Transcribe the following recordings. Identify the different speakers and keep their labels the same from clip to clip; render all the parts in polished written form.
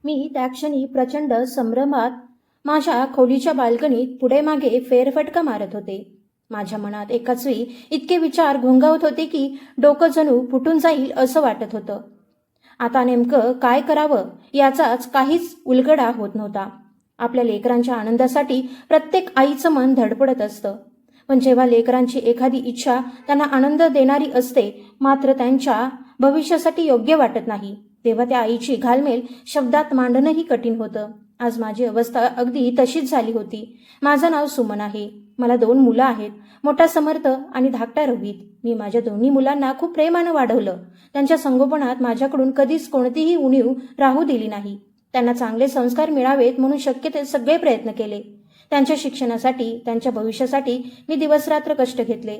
Speaker 1: मी त्या क्षणी प्रचंड संभ्रमात माझ्या खोलीच्या बाल्कनीत पुढे मागे फेरफटका मारत होते. माझ्या मनात एकाच वेळी इतके विचार घोंगावत होते की डोकं जणू फुटून जाईल असं वाटत होतं. आता नेमकं काय करावं याचाच काहीच उलगडा होत नव्हता. आपल्या लेकरांच्या आनंदासाठी प्रत्येक आईचं मन धडपडत असतं. पण जेव्हा लेकरांची एखादी इच्छा त्यांना आनंद देणारी असते, मात्र त्यांच्या भविष्यासाठी योग्य वाटत नाही, तेव्हा त्या आईची घालमेल शब्दात मांडणंही कठीण होतं. आज माझी अवस्था अगदी तशीच झाली होती. माझं नाव सुमन आहे. मला 2 मुलं आहेत. मोठा समर्थ आणि धाकटा रोहित. मी माझ्या दोन्ही मुलांना खूप प्रेमानं वाढवलं. त्यांच्या संगोपनात माझ्याकडून कधीच कोणतीही उणीव राहू दिली नाही. त्यांना चांगले संस्कार मिळावेत म्हणून शक्य ते सगळे प्रयत्न केले. त्यांच्या शिक्षणासाठी, त्यांच्या भविष्यासाठी मी दिवसरात्र कष्ट घेतले.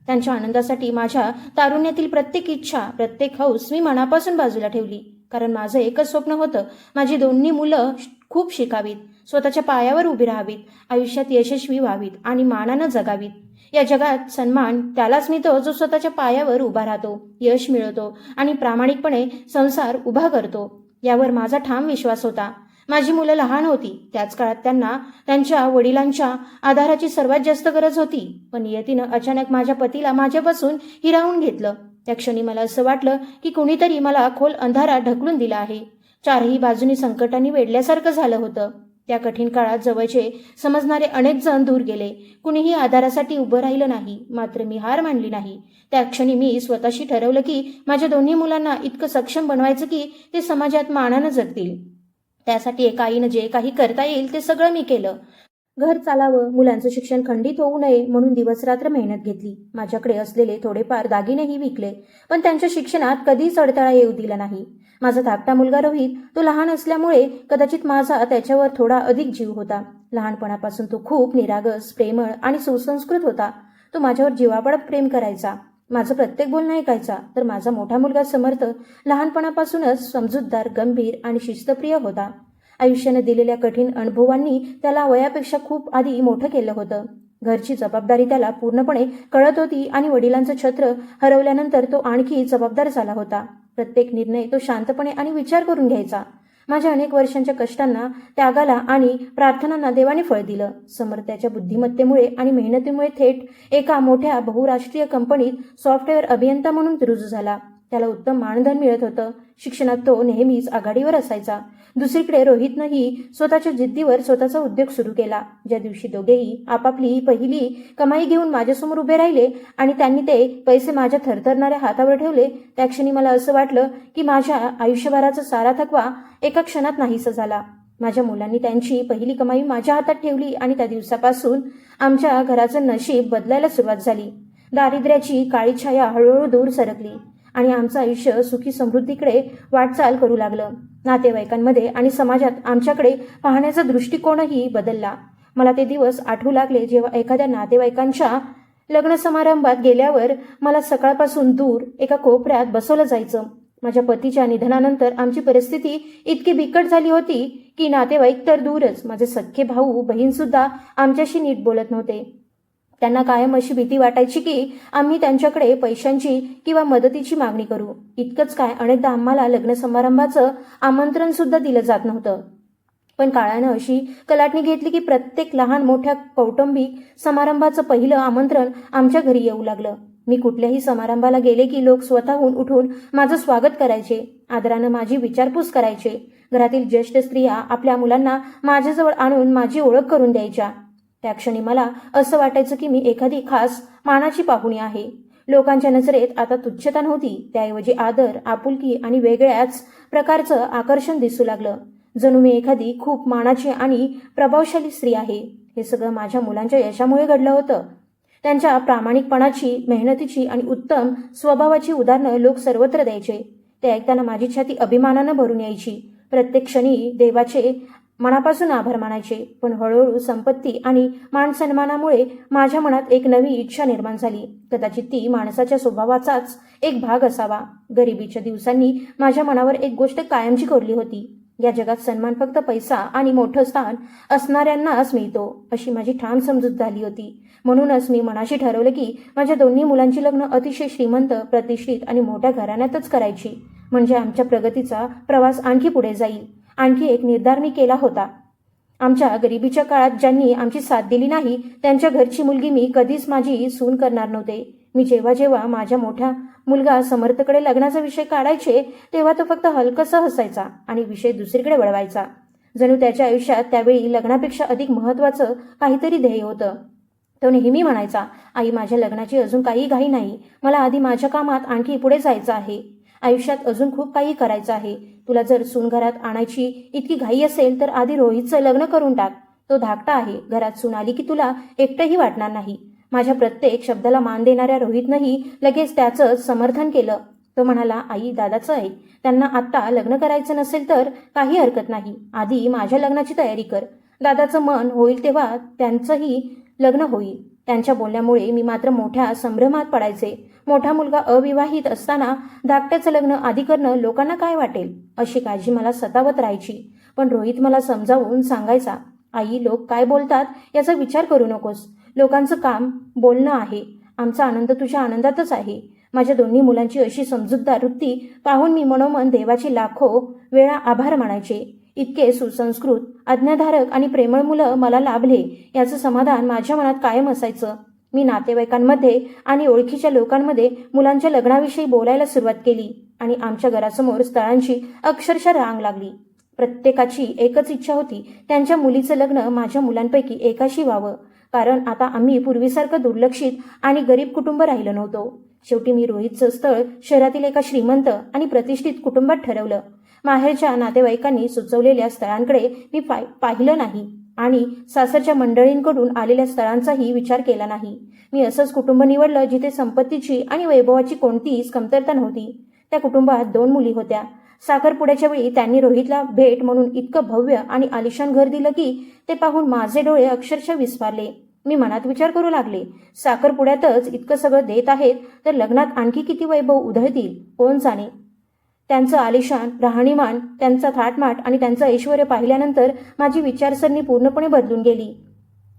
Speaker 1: त्यांच्या आनंदासाठी माझ्या तारुण्यातील प्रत्येक इच्छा, प्रत्येक हौस मी मनापासून बाजूला ठेवली. कारण माझं एकच स्वप्न होतं, माझी दोन्ही मुलं खूप शिकावीत, स्वतःच्या पायावर उभी राहावीत, आयुष्यात यशस्वी व्हावीत आणि मानानं जगावीत. या जगात सन्मान त्यालाच मिळतो जो स्वतःच्या पायावर उभा राहतो, यश मिळवतो आणि प्रामाणिकपणे संसार उभा करतो. यावर माझा ठाम विश्वास होता. माझी मुलं लहान होती. त्याच काळात त्यांना त्यांच्या वडिलांच्या आधाराची सर्वात जास्त गरज होती. पण नियतीनं अचानक माझ्या पतीला माझ्यापासून हिरावून घेतलं. त्या क्षणी मला असं वाटलं की कुणीतरी मला खोल अंधारात ढकलून दिला आहे. चारही बाजूनी संकटांनी वेढल्यासारखं झालं होतं. त्या कठीण काळात जवळचे समजणारे अनेक जण दूर गेले. कुणीही आधारासाठी उभं राहिलं नाही. मात्र मी हार मानली नाही. त्या क्षणी मी स्वतःशी ठरवलं की माझ्या दोन्ही मुलांना इतकं सक्षम बनवायचं की ते समाजात मानानं जगतील. त्यासाठी एका आईनं जे काही करता येईल ते सगळं मी केलं. घर चालावं, मुलांचं शिक्षण खंडित होऊ नये म्हणून दिवसरात्र मेहनत घेतली. माझ्याकडे असलेले थोडेफार दागिनेही विकले, पण त्यांच्या शिक्षणात कधीच अडथळा येऊ दिला नाही. माझा धाकटा मुलगा रोहित, तो लहान असल्यामुळे कदाचित माझा त्याच्यावर थोडा अधिक जीव होता. लहानपणापासून तो खूप निरागस, प्रेमळ आणि सुसंस्कृत होता. तो माझ्यावर जीवापाड प्रेम करायचा, माझं प्रत्येक बोलणं ऐकायचा. तर माझा मोठा मुलगा समर्थ लहानपणापासूनच समजूतदार, गंभीर आणि शिस्तप्रिय होता. आयुष्याने दिलेल्या कठीण अनुभवांनी त्याला वयापेक्षा खूप आधी मोठं केलं होतं. घरची जबाबदारी त्याला पूर्णपणे कळत होती आणि वडिलांचं छत्र हरवल्यानंतर तो आणखी जबाबदार झाला होता. प्रत्येक निर्णय तो शांतपणे आणि विचार करून घ्यायचा. माझ्या अनेक वर्षांच्या कष्टांना, त्यागाला आणि प्रार्थनांना देवाने फळ दिलं. समर्थाच्या बुद्धिमत्तेमुळे आणि मेहनतीमुळे थेट एका मोठ्या बहुराष्ट्रीय कंपनीत सॉफ्टवेअर अभियंता म्हणून रुजू झाला. त्याला उत्तम मानधन मिळत होतं. शिक्षणात तो नेहमीच आघाडीवर असायचा. दुसरीकडे रोहितनंही स्वतःच्या जिद्दीवर स्वतःचा उद्योग सुरू केला. ज्या दिवशी दोघेही आपापली पहिली कमाई घेऊन माझ्यासमोर उभे राहिले आणि त्यांनी ते पैसे माझ्या थरथरणाऱ्या हातावर ठेवले, त्या क्षणी मला असं वाटलं की माझ्या आयुष्यभराचा सारा थकवा एका क्षणात नाहीसा झाला. माझ्या मुलांनी त्यांची पहिली कमाई माझ्या हातात ठेवली आणि त्या दिवसापासून आमच्या घराचं नशीब बदलायला सुरुवात झाली. दारिद्र्याची काळी छाया हळूहळू दूर सरकली आणि आमचं आयुष्य सुखी समृद्धीकडे वाटचाल करू लागलं. नातेवाईकांमध्ये आणि समाजात आमच्याकडे पाहण्याचा दृष्टिकोनही बदलला. मला ते दिवस आठवू लागले जेव्हा एखाद्या नातेवाईकांच्या लग्न समारंभात गेल्यावर मला सकाळपासून दूर एका कोपऱ्यात बसवलं जायचं. माझ्या पतीच्या निधनानंतर आमची परिस्थिती इतकी बिकट झाली होती की नातेवाईक तर दूरच, माझे सख्खे भाऊ बहीणसुद्धा आमच्याशी नीट बोलत नव्हते. त्यांना कायम अशी भीती वाटायची की आम्ही त्यांच्याकडे पैशांची किंवा मदतीची मागणी करू. इतकंच काय, अनेकदा आम्हाला लग्न समारंभाचं आमंत्रण सुद्धा दिलं जात नव्हतं. पण काळानं अशी कलाटणी घेतली की प्रत्येक लहान मोठ्या कौटुंबिक समारंभाचं पहिलं आमंत्रण आमच्या घरी येऊ लागलं. मी कुठल्याही समारंभाला गेले की लोक स्वतःहून उठून माझं स्वागत करायचे, आदरानं माझी विचारपूस करायचे. घरातील ज्येष्ठ स्त्रिया आपल्या मुलांना माझ्याजवळ आणून माझी ओळख करून द्यायच्या. त्या क्षणी मला असं वाटायचं की मी एखादी खास मानाची पाहुणी आहे. लोकांच्या नजरेत आता तुच्छता नव्हती, त्याऐवजी आदर, आपुलकी आणि वेगळ्याच प्रकारचं आकर्षण दिसू लागलं. जणू मी एखादी खूप मानाची आणि प्रभावशाली स्त्री आहे. हे सगळं माझ्या मुलांच्या यशामुळे घडलं होतं. त्यांच्या प्रामाणिकपणाची, मेहनतीची आणि उत्तम स्वभावाची उदाहरणं लोक सर्वत्र द्यायचे. ते ऐकताना माझी छाती अभिमानानं भरून यायची. प्रत्येक क्षणी देवाचे मनापासून आभार मानायचे. पण हळूहळू संपत्ती आणि मानसन्मानामुळे माझ्या मनात एक नवी इच्छा निर्माण झाली. कदाचित ती माणसाच्या स्वभावाचाच एक भाग असावा. गरिबीच्या दिवसांनी माझ्या मनावर एक गोष्ट कायमची कोरली होती. या जगात सन्मान फक्त पैसा आणि मोठं स्थान असणाऱ्यांनाच मिळतो, अशी माझी ठाम समजूत झाली होती. म्हणूनच मी मनाशी ठरवलं की माझ्या दोन्ही मुलांची लग्न अतिशय श्रीमंत, प्रतिष्ठित आणि मोठ्या घराण्यातच करायची. म्हणजे आमच्या प्रगतीचा प्रवास आणखी पुढे जाईल. आणखी एक निर्धार मी केला होता. आमच्या गरिबीच्या काळात ज्यांनी आमची साथ दिली नाही त्यांच्या घरची मुलगी मी कधीच माझी सून करणार नव्हते. मी जेव्हा जेव्हा माझ्या मोठा मुलगा समर्थकडे लग्नाचा विषय काढायचे तेव्हा तो फक्त हलकसा हसायचा आणि विषय दुसरीकडे वळवायचा. जणू त्याच्या आयुष्यात त्यावेळी लग्नापेक्षा अधिक महत्त्वाचं काहीतरी ध्येय होतं. तो नेहमी म्हणायचा, आई माझ्या लग्नाची अजून काही घाई नाही, मला आधी माझ्या कामात आणखी पुढे जायचं आहे. आयुष्यात अजून खूप काही करायचं आहे. तुला जर सून घरात आणायची इतकी घाई असेल तर आधी रोहितचं लग्न करून टाक. तो धाकटा आहे, घरात सून आली की तुला एकटंही वाटणार नाही. माझ्या प्रत्येक शब्दाला मान देणाऱ्या रोहितनंही लगेच त्याचंच समर्थन केलं. तो म्हणाला, आई दादाचं आहे, त्यांना आत्ता लग्न करायचं नसेल तर काही हरकत नाही, आधी माझ्या लग्नाची तयारी कर. दादाचं मन होईल तेव्हा त्यांचंही लग्न होईल. त्यांच्या बोलण्यामुळे मी मात्र मोठ्या संभ्रमात पडायचे. मोठा मुलगा अविवाहित असताना धाकट्याचं लग्न आधी करणं लोकांना काय वाटेल अशी काळजी मला सतावत राहायची. पण रोहित मला समजावून सांगायचा, आई लोक काय बोलतात याचा विचार करू नकोस, लोकांचं काम बोलणं आहे, आमचा आनंद तुझ्या आनंदातच आहे. माझ्या दोन्ही मुलांची अशी समजूतदार वृत्ती पाहून मी मनोमन देवाची लाखो वेळा आभार मानायचे. इतके सुसंस्कृत, आज्ञाधारक आणि प्रेमळ मुलं मला लाभले याचं समाधान माझ्या मनात कायम असायचं. मी नातेवाईकांमध्ये आणि ओळखीच्या लोकांमध्ये मुलांच्या लग्नाविषयी बोलायला सुरुवात केली आणि आमच्या घरासमोर स्थळांची अक्षरशः रांग लागली. प्रत्येकाची एकच इच्छा होती, त्यांच्या मुलीचं लग्न माझ्या मुलांपैकी एकाशी व्हावं. कारण आता आम्ही पूर्वीसारखं दुर्लक्षित आणि गरीब कुटुंब राहिलं नव्हतो. शेवटी मी रोहितचं स्थळ शहरातील एका श्रीमंत आणि प्रतिष्ठित कुटुंबात ठरवलं. माहेरच्या नातेवाईकांनी सुचवलेल्या स्थळांकडे मी पाहिलं नाही आणि सासरच्या मंडळींकडून आलेल्या स्थळांचाही विचार केला नाही. मी असंच कुटुंब निवडलं जिथे संपत्तीची आणि वैभवाची कोणतीच कमतरता नव्हती. त्या कुटुंबात 2 मुली होत्या. साखरपुड्याच्या वेळी त्यांनी रोहितला भेट म्हणून इतकं भव्य आणि आलिशान घर दिलं की ते पाहून माझे डोळे अक्षरशः विस्फारले. मी मनात विचार करू लागले, साखरपुड्यातच इतकं सगळं देत आहेत तर लग्नात आणखी किती वैभव उधळतील कोण जाणे. त्यांचं आलिशान राहणीमान, त्यांचा थाटमाट आणि त्यांचं ऐश्वर पाहिल्यानंतर माझी विचारसरणी पूर्णपणे बदलून गेली.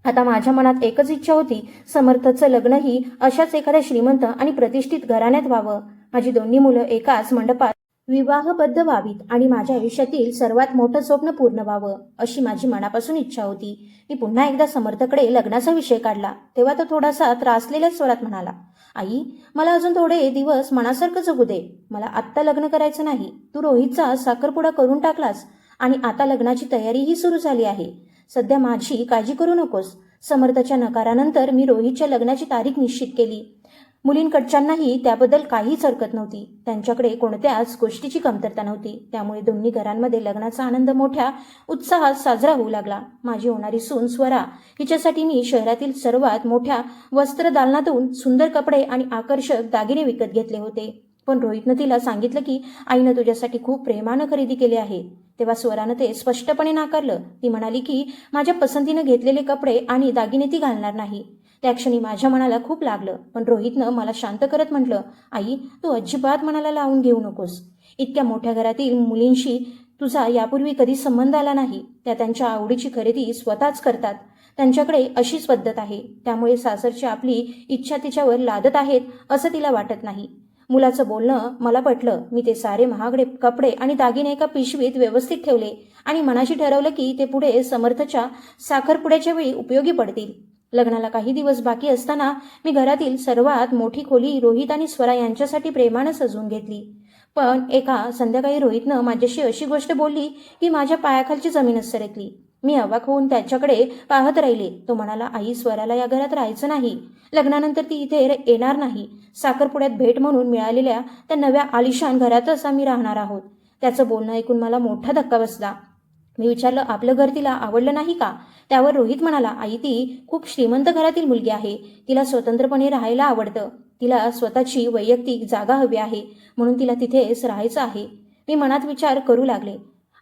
Speaker 1: आता माझ्या मनात एकच इच्छा होती, समर्थचं लग्नही अशाच एखाद्या श्रीमंत आणि प्रतिष्ठित घराण्यात व्हावं. माझी दोन्ही मुलं एकाच मंडपात विवाहबद्ध व्हावीत आणि माझ्या आयुष्यातील सर्वात मोठं स्वप्न पूर्ण व्हावं अशी माझी मनापासून इच्छा होती. मी पुन्हा एकदा समर्थकडे लग्नाचा विषय काढला तेव्हा तो थोडासा त्रासलेल्या स्वरात म्हणाला, आई मला अजून थोडे दिवस मनासारखं जगू दे, मला आत्ता लग्न करायचं नाही. तू रोहितचा साखरपुडा करून टाकलास आणि आता लग्नाची तयारीही सुरू झाली आहे. सध्या माझी काळजी करू नकोस. समर्थच्या नकारानंतर मी रोहितच्या लग्नाची तारीख निश्चित केली. मुलींकडच्यांनाही त्याबद्दल काहीच हरकत नव्हती. त्यांच्याकडे कोणत्याच गोष्टीची कमतरता नव्हती. त्यामुळे दोन्ही घरांमध्ये लग्नाचा आनंद मोठ्या उत्साहात साजरा होऊ लागला. माझी होणारी सून स्वरा हिच्यासाठी मी शहरातील सर्वात मोठ्या वस्त्रदालनातून सुंदर कपडे आणि आकर्षक दागिने विकत घेतले होते. पण रोहितनं तिला सांगितलं की आईनं तुझ्यासाठी खूप प्रेमानं खरेदी केले आहे. तेव्हा स्वरानं ते स्पष्टपणे नाकारलं. ती म्हणाली की माझ्या पसंतीनं घेतलेले कपडे आणि दागिने ती घालणार नाही. त्या क्षणी माझ्या मनाला खूप लागलं. पण रोहितनं मला शांत करत म्हटलं, आई तू अजिबात मनाला लावून घेऊ नकोस. इतक्या मोठ्या घरातील मुलींशी तुझा यापूर्वी कधी संबंध आला नाही. त्या त्यांच्या आवडीची खरेदी स्वतःच करतात. त्यांच्याकडे अशीच पद्धत आहे. त्यामुळे सासरची आपली इच्छा तिच्यावर लादत आहेत असं तिला वाटत नाही. मुलाचं बोलणं मला पटलं. मी ते सारे महागडे कपडे आणि दागिने एका पिशवीत व्यवस्थित ठेवले आणि मनाशी ठरवलं की ते पुढे समर्थच्या साखरपुड्याच्या वेळी उपयोगी पडतील. लग्नाला काही दिवस बाकी असताना मी घरातील सर्वात मोठी खोली रोहित आणि स्वरा यांच्यासाठी प्रेमानं सजवून घेतली. पण एका संध्याकाळी रोहितनं माझ्याशी अशी गोष्ट बोलली की माझ्या पायाखालची जमीनच सरकली. मी अवाक होऊन त्याच्याकडे पाहत राहिले. तो म्हणाला, आई स्वराला या घरात राहायचं नाही. लग्नानंतर ती इथे येणार नाही. साखरपुड्यात भेट म्हणून मिळालेल्या त्या नव्या आलिशान घरातच आम्ही राहणार आहोत. त्याचं बोलणं ऐकून मला मोठा धक्का बसला. मी विचारलं, आपलं घर तिला आवडलं नाही का? त्यावर रोहित म्हणाला, आई ती खूप श्रीमंत घरातील मुलगी आहे. तिला स्वतंत्रपणे राहायला आवडतं. तिला स्वतःची वैयक्तिक जागा हवी आहे म्हणून तिला तिथेच राहायचं आहे. मी मनात विचार करू लागले,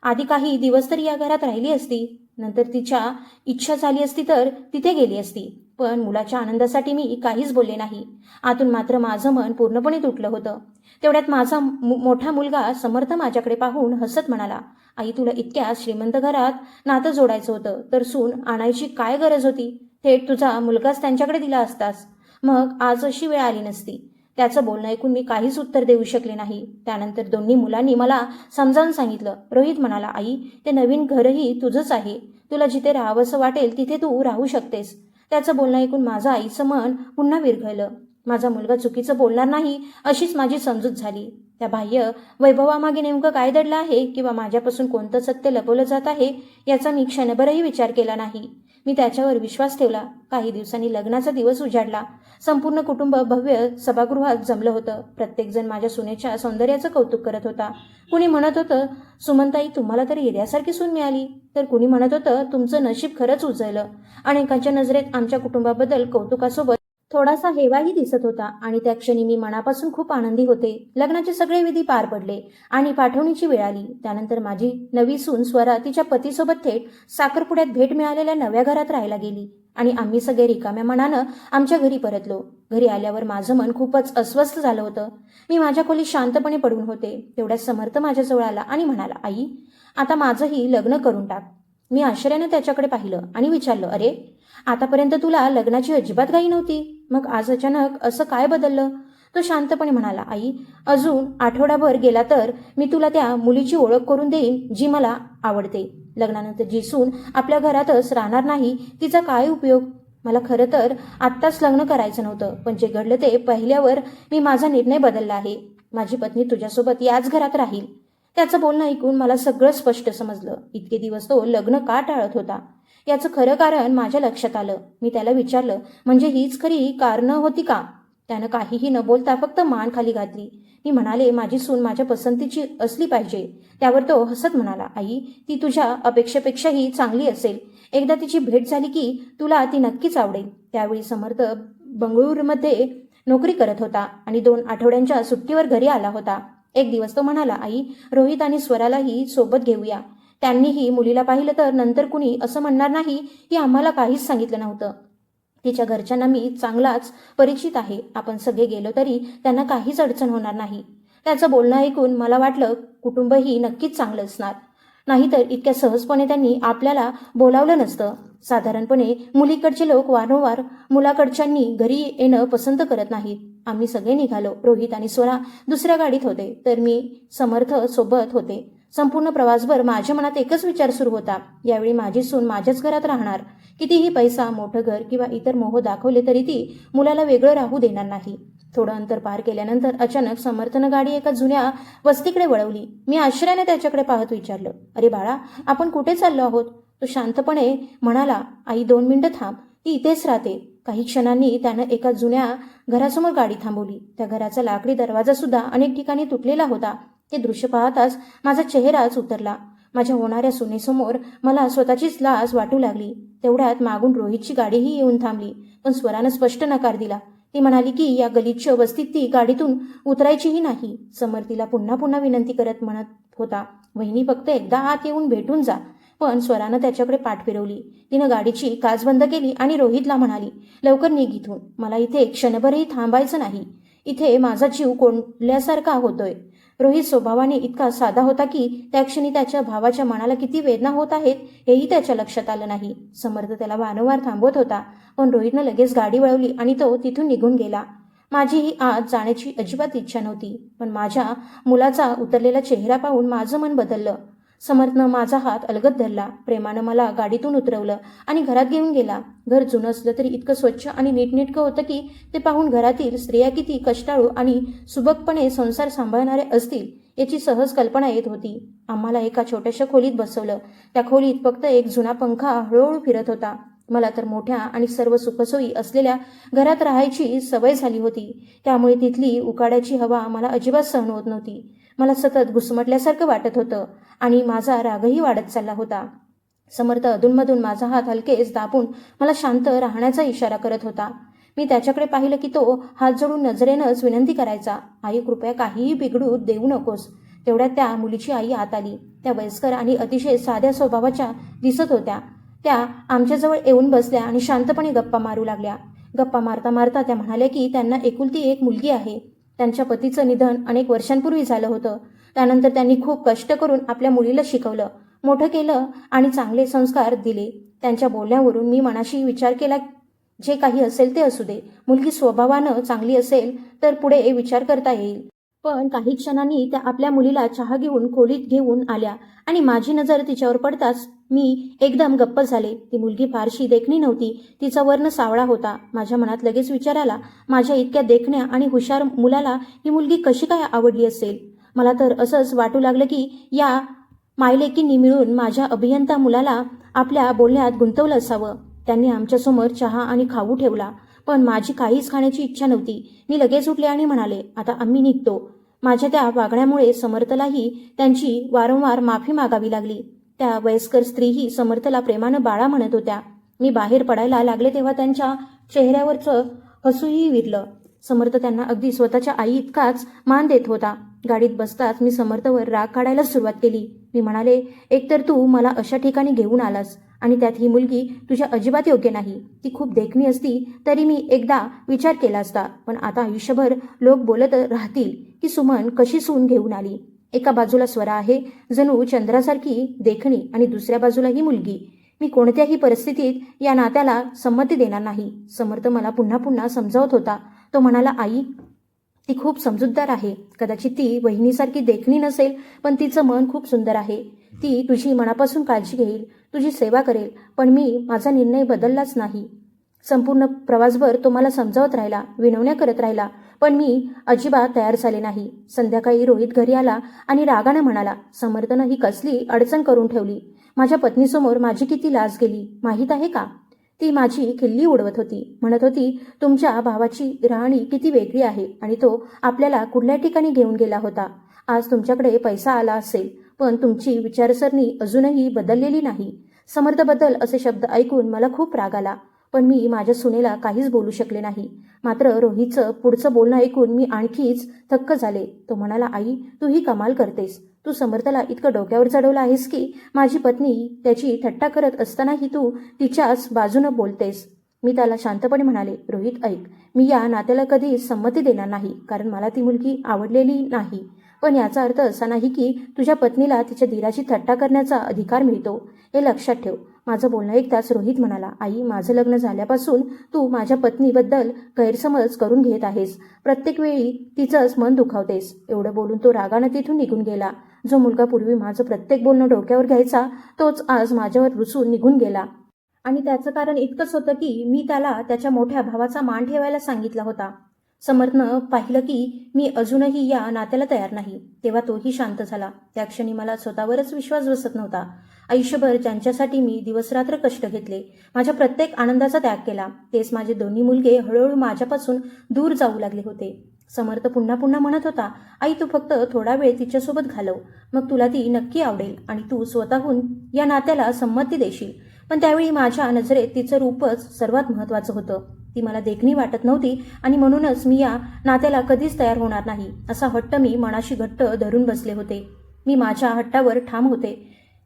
Speaker 1: आधी काही दिवस तरी या घरात राहिली असती, नंतर तिच्या इच्छा झाली असती तर तिथे गेली असती. पण मुलाच्या आनंदासाठी मी काहीच बोलले नाही. आतून मात्र माझं मन पूर्णपणे तुटलं होतं. तेवढ्यात माझा मोठा मुलगा समर्थ माझ्याकडे पाहून हसत म्हणाला, आई तुला इतक्या श्रीमंत घरात नातं जोडायचं होतं तर सून आणायची काय गरज होती? थेट तुझा मुलगाच त्यांच्याकडे दिला असतास. मग आज अशी वेळ आली नसती. त्याचं बोलणं ऐकून मी काहीच उत्तर देऊ शकले नाही. त्यानंतर दोन्ही मुलांनी मला समजावून सांगितलं. रोहित म्हणाला, आई, ते नवीन घरही तुझंच आहे. तुला जिथे राहावंसं वाटेल तिथे तू राहू शकतेस. त्याचं बोलणं ऐकून माझं आईचं मन पुन्हा विरघळलं. माझा मुलगा चुकीचं बोलणार नाही अशीच माझी समजूत झाली. त्या बाह्य वैभवामागे नेमकं काय दडलं आहे किंवा माझ्यापासून कोणतं सत्य लपवलं जात आहे याचा मी क्षणभरही विचार केला नाही. मी त्याच्यावर विश्वास ठेवला. काही दिवसांनी लग्नाचा दिवस उजाडला. संपूर्ण कुटुंब भव्य सभागृहात जमलं होतं. प्रत्येकजण माझ्या सुनेच्या सौंदर्याचं कौतुक करत होता. कुणी म्हणत होतं, सुमनताई, तुम्हाला तर हिऱ्यासारखी सून मिळाली. तर कुणी म्हणत होतं, तुमचं नशीब खरंच उजळलं. अनेकांच्या नजरेत आमच्या कुटुंबाबद्दल कौतुकासोबत थोडासा हेवाही दिसत होता आणि त्या क्षणी मी मनापासून खूप आनंदी होते. लग्नाचे सगळे विधी पार पडले आणि पाठवणीची वेळ आली. त्यानंतर माझी नवी सून स्वरा तिच्या पतीसोबत थेट साखरपुड्यात भेट मिळालेल्या नव्या घरात राहायला गेली आणि आम्ही सगळे रिकाम्या मनानं आमच्या घरी परतलो. घरी आल्यावर माझं मन खूपच अस्वस्थ झालं होतं. मी माझ्या खोलीत शांतपणे पडून होते. तेवढ्यात समर्थ माझ्याजवळ आला आणि म्हणाला, आई, आता माझंही लग्न करून टाक. मी आश्चर्यानं त्याच्याकडे पाहिलं आणि विचारलं, अरे, आतापर्यंत तुला लग्नाची अजिबात घाई नव्हती, मग आज अचानक असं काय बदललं? तो शांतपणे म्हणाला, आई, अजून आठवडाभर गेला तर मी तुला त्या मुलीची ओळख करून देईन जी मला आवडते. लग्नानंतर जी सून आपल्या घरातच राहणार नाही तिचा काय उपयोग? मला खरं तर आत्ताच लग्न करायचं नव्हतं, पण जे घडलं ते पाहिल्यावर मी माझा निर्णय बदलला आहे. माझी पत्नी तुझ्यासोबत याच घरात राहील. त्याचं बोलणं ऐकून मला सगळं स्पष्ट समजलं. इतके दिवस तो लग्न का टाळत होता याचं खरं कारण माझ्या लक्षात आलं. मी त्याला विचारलं, म्हणजे हीच खरी कारणं होती का? त्यानं काहीही न बोलता फक्त मान खाली घातली. मी म्हणाले, माझी सून माझ्या पसंतीची असली पाहिजे. त्यावर तो हसत म्हणाला, आई, ती तुझ्या अपेक्षेपेक्षाही चांगली असेल. एकदा तिची भेट झाली की तुला ती नक्कीच आवडेल. त्यावेळी समर्थ बंगळुरूमध्ये नोकरी करत होता आणि 2 आठवड्यांच्या सुट्टीवर घरी आला होता. एक दिवस तो म्हणाला, आई, रोहित आणि स्वरालाही सोबत घेऊया. त्यांनीही मुलीला पाहिलं तर नंतर कुणी असं म्हणणार नाही की आम्हाला काहीच सांगितलं नव्हतं. तिच्या घरच्यांना मी चांगलाच परिचित आहे. आपण सगळे गेलो तरी त्यांना काहीच अडचण होणार नाही. त्याचं बोलणं ऐकून मला वाटलं कुटुंबही नक्कीच चांगलं असणार. नाहीतर इतक्या सहजपणे त्यांनी आपल्याला बोलावलं नसतं. साधारणपणे मुलीकडचे लोक वारंवार मुलाकडच्यांनी घरी येणं पसंत करत नाहीत. आम्ही सगळे निघालो. रोहित आणि स्वरा दुसऱ्या गाडीत होते तर मी समर्थ सोबत होते. संपूर्ण प्रवासभर माझ्या मनात एकच विचार सुरू होता, यावेळी माझी सून माझ्याच घरात राहणार. कितीही पैसा, मोठं घर किंवा इतर मोह दाखवले तरी ती मुलाला वेगळं राहू देणार नाही. थोडं अंतर पार केल्यानंतर अचानक समर्थनं गाडी एका जुन्या वस्तीकडे वळवली. मी आश्चर्याने त्याच्याकडे पाहत विचारलं, अरे बाळा, आपण कुठे चाललो आहोत? तो शांतपणे म्हणाला, आई, 2 मिनिटं थांब, ती इथेच राहते. काही क्षणांनी त्यानं एका जुन्या घरासमोर गाडी थांबवली. त्या घराचा लाकडी दरवाजा सुद्धा अनेक ठिकाणी तुटलेला होता. ते दृश्य पाहताच माझा चेहराच उतरला. माझ्या होणाऱ्या सुनेसमोर मला स्वतःचीच लाज वाटू लागली. तेवढ्यात मागून रोहितची गाडीही येऊन थांबली, पण स्वरानं स्पष्ट नकार दिला. ती म्हणाली की या गलिच्छ वस्तीत ती गाडीतून उतरायचीही नाही. समर्थीला पुन्हा पुन्हा विनंती करत म्हणत होता, वहिनी, फक्त एकदा आत येऊन भेटून जा. पण स्वरानं त्याच्याकडे पाठ फिरवली. तिनं गाडीची काच बंद केली आणि रोहितला म्हणाली, लवकर निघ इथून. मला इथे क्षणभरही थांबायचं नाही. इथे माझा जीव कोंडल्यासारखा होतोय. रोहित स्वभावाने इतका साधा होता की त्या क्षणी त्याच्या भावाच्या मनाला किती वेदना होत आहेत हेही त्याच्या लक्षात आलं नाही. समर्थ त्याला वारंवार थांबवत होता, पण रोहितनं लगेच गाडी वळवली आणि तो तिथून निघून गेला. माझीही आज जाण्याची अजिबात इच्छा नव्हती, पण माझ्या मुलाचा उतरलेला चेहरा पाहून माझं मन बदललं. समर्थनं माझा हात अलगद धरला. प्रेमानं मला गाडीतून उतरवलं आणि घरात घेऊन गेला. घर जुनं असलं तरी इतकं स्वच्छ आणि नीटनेटकं होतं की ते पाहून घरातील स्त्रिया किती कष्टाळू आणि सुबकपणे संसार सांभाळणारे असतील याची सहज कल्पना येत होती. आम्हाला एका छोट्याशा खोलीत बसवलं. त्या खोलीत फक्त एक जुना पंखा हळूहळू फिरत होता. मला तर मोठ्या आणि सर्व सुखसोयी असलेल्या घरात राहायची सवय झाली होती. त्यामुळे तिथली उकाड्याची हवा मला अजिबात सहन होत नव्हती. मला सतत घुसमटल्यासारखं वाटत होतं आणि माझा रागही वाढत चालला होता. समर्थ अधूनमधून माझा हात हलकेच दाबून मला शांत राहण्याचा इशारा करत होता. मी त्याच्याकडे पाहिलं की तो हात जोडून नजरेनंच विनंती करायचा, आई, कृपया काहीही बिघडू देऊ नकोस. तेवढ्यात त्या मुलीची आई आत आली. त्या वयस्कर आणि अतिशय साध्या स्वभावाच्या दिसत होत्या. त्या आमच्याजवळ येऊन बसल्या आणि शांतपणे गप्पा मारू लागल्या. गप्पा मारता मारता त्या म्हणाल्या की त्यांना एकुलती एक मुलगी आहे. त्यांच्या पतीचं निधन अनेक वर्षांपूर्वी झालं होतं. त्यानंतर त्यांनी खूप कष्ट करून आपल्या मुलीला शिकवलं, मोठं केलं आणि चांगले संस्कार दिले. त्यांच्या बोलण्यावरून मी मनाशी विचार केला जे काही असेल ते असू दे. मुलगी स्वभावानं चांगली असेल तर पुढे विचार करता येईल. पण काही क्षणांनी त्या आपल्या मुलीला चहा घेऊन खोलीत घेऊन आल्या आणि माझी नजर तिच्यावर पडताच मी एकदम गप्प झाले. ती मुलगी फारशी देखणी नव्हती. तिचा वर्ण सावळा होता. माझ्या मनात लगेच विचार आला, माझ्या इतक्या देखण्या आणि हुशार मुलाला ही मुलगी कशी काय आवडली असेल? मला तर असंच वाटू लागलं की या मायलेकींनी मिळून माझ्या अभियंता मुलाला आपल्या बोलण्यात गुंतवलं असावं. त्यांनी आमच्यासमोर चहा आणि खाऊ ठेवला, पण माझी काहीच खाण्याची इच्छा नव्हती. मी लगेच उठले आणि म्हणाले, आता आम्ही निघतो. माझ्या त्या वागण्यामुळे समर्थलाही त्यांची वारंवार माफी मागावी लागली. त्या वयस्कर स्त्रीही समर्थला प्रेमानं बाळा म्हणत होत्या. मी बाहेर पडायला लागले तेव्हा त्यांच्या चेहऱ्यावरचं हसूही विरलं. समर्थ त्यांना अगदी स्वतःच्या आई इतकाच मान देत होता. गाडीत बसताच मी समर्थवर राग काढायला सुरुवात केली. मी म्हणाले, एकतर तू मला अशा ठिकाणी घेऊन आलास आणि त्यात ही मुलगी तुझ्या अजिबात योग्य नाही. ती खूप देखणी असती तरी मी एकदा विचार केला असता, पण आता आयुष्यभर लोक बोलत राहतील की सुमन कशी सून घेऊन आली. एका बाजूला स्वरा आहे, जणू चंद्रासारखी देखणी, आणि दुसऱ्या बाजूला ही मुलगी. मी कोणत्याही परिस्थितीत या नात्याला संमती देणार नाही. समर्थ मला पुन्हा पुन्हा समजावत होता. तो म्हणाला, आई, ती खूप समजूतदार आहे. कदाचित ती वहिनीसारखी देखणी नसेल, पण तिचं मन खूप सुंदर आहे. ती तुझी मनापासून काळजी घेईल, तुझी सेवा करेल. पण मी माझा निर्णय बदललाच नाही. संपूर्ण प्रवासभर तो मला समजावत राहिला, विनवण्या करत राहिला, पण मी अजिबात तयार झाले नाही. संध्याकाळी रोहित घरी आला आणि रागानं म्हणाला, समर्थनं ही कसली अडचण करून ठेवली. माझ्या पत्नीसमोर माझी किती लाज गेली माहीत आहे का? ती माझी खिल्ली उडवत होती. म्हणत होती, तुमच्या भावाची राहणी किती वेगळी आहे आणि तो आपल्याला कुठल्या ठिकाणी घेऊन गेला होता. आज तुमच्याकडे पैसा आला असेल, पण तुमची विचारसरणी अजूनही बदललेली नाही. समर्थबद्दल असे शब्द ऐकून मला खूप राग आला, पण मी माझ्या सुनेला काहीच बोलू शकले नाही. मात्र रोहितचं पुढचं बोलणं ऐकून मी आणखीच थक्क झाले. तो म्हणाला, आई, तू ही कमाल करतेस. तू समर्थला इतकं डोक्यावर चढवलं आहेस की माझी पत्नी त्याची थट्टा करत असतानाही तू तिच्याच बाजूनं बोलतेस. मी त्याला शांतपणे म्हणाले, रोहित, ऐक, मी या नात्याला कधीच संमती देणार नाही, कारण मला ती मुलगी आवडलेली नाही. पण याचा अर्थ असा नाही की तुझ्या पत्नीला तिच्या दीराची थट्टा करण्याचा अधिकार मिळतो, हे लक्षात ठेव. माझं बोलणं ऐकताच रोहित म्हणाला, आई, माझं लग्न झाल्यापासून तू माझ्या पत्नीबद्दल गैरसमज करून घेत आहेस. प्रत्येक वेळी तिचंच मन दुखावतेस. एवढं बोलून तो रागानं तिथून निघून गेला. जो मुलगा पूर्वी माझं प्रत्येक बोलणं डोक्यावर घ्यायचा, तोच आज माझ्यावर रुसून निघून गेला. आणि त्याचं कारण इतकंच होतं की मी त्याला त्याच्या मोठ्या भावाचा मान ठेवायला सांगितला होता. समर्थनं पाहिलं की मी अजूनही या नात्याला तयार नाही, तेव्हा तोही शांत झाला. त्या क्षणी मला स्वतःवरच विश्वास बसत नव्हता. आयुष्यभर ज्यांच्यासाठी मी दिवसरात्र कष्ट घेतले, माझ्या प्रत्येक आनंदाचा त्याग केला, तेच माझे दोन्ही मुलगे हळूहळू माझ्यापासून दूर जाऊ लागले होते. समर्थ पुन्हा पुन्हा म्हणत होता, आई, तू फक्त थोडा वेळ तिच्यासोबत घालव, मग तुला ती नक्की आवडेल आणि तू स्वतःहून या नात्याला संमती देशील. पण त्यावेळी माझ्या नजरेत तिचं रूपच सर्वात महत्त्वाचं होतं. ती मला देखणी वाटत नव्हती आणि म्हणूनच मी या नात्याला कधीच तयार होणार नाही असा हट्ट मी मनाशी घट्ट धरून बसले होते. मी माझ्या हट्टावर ठाम होते.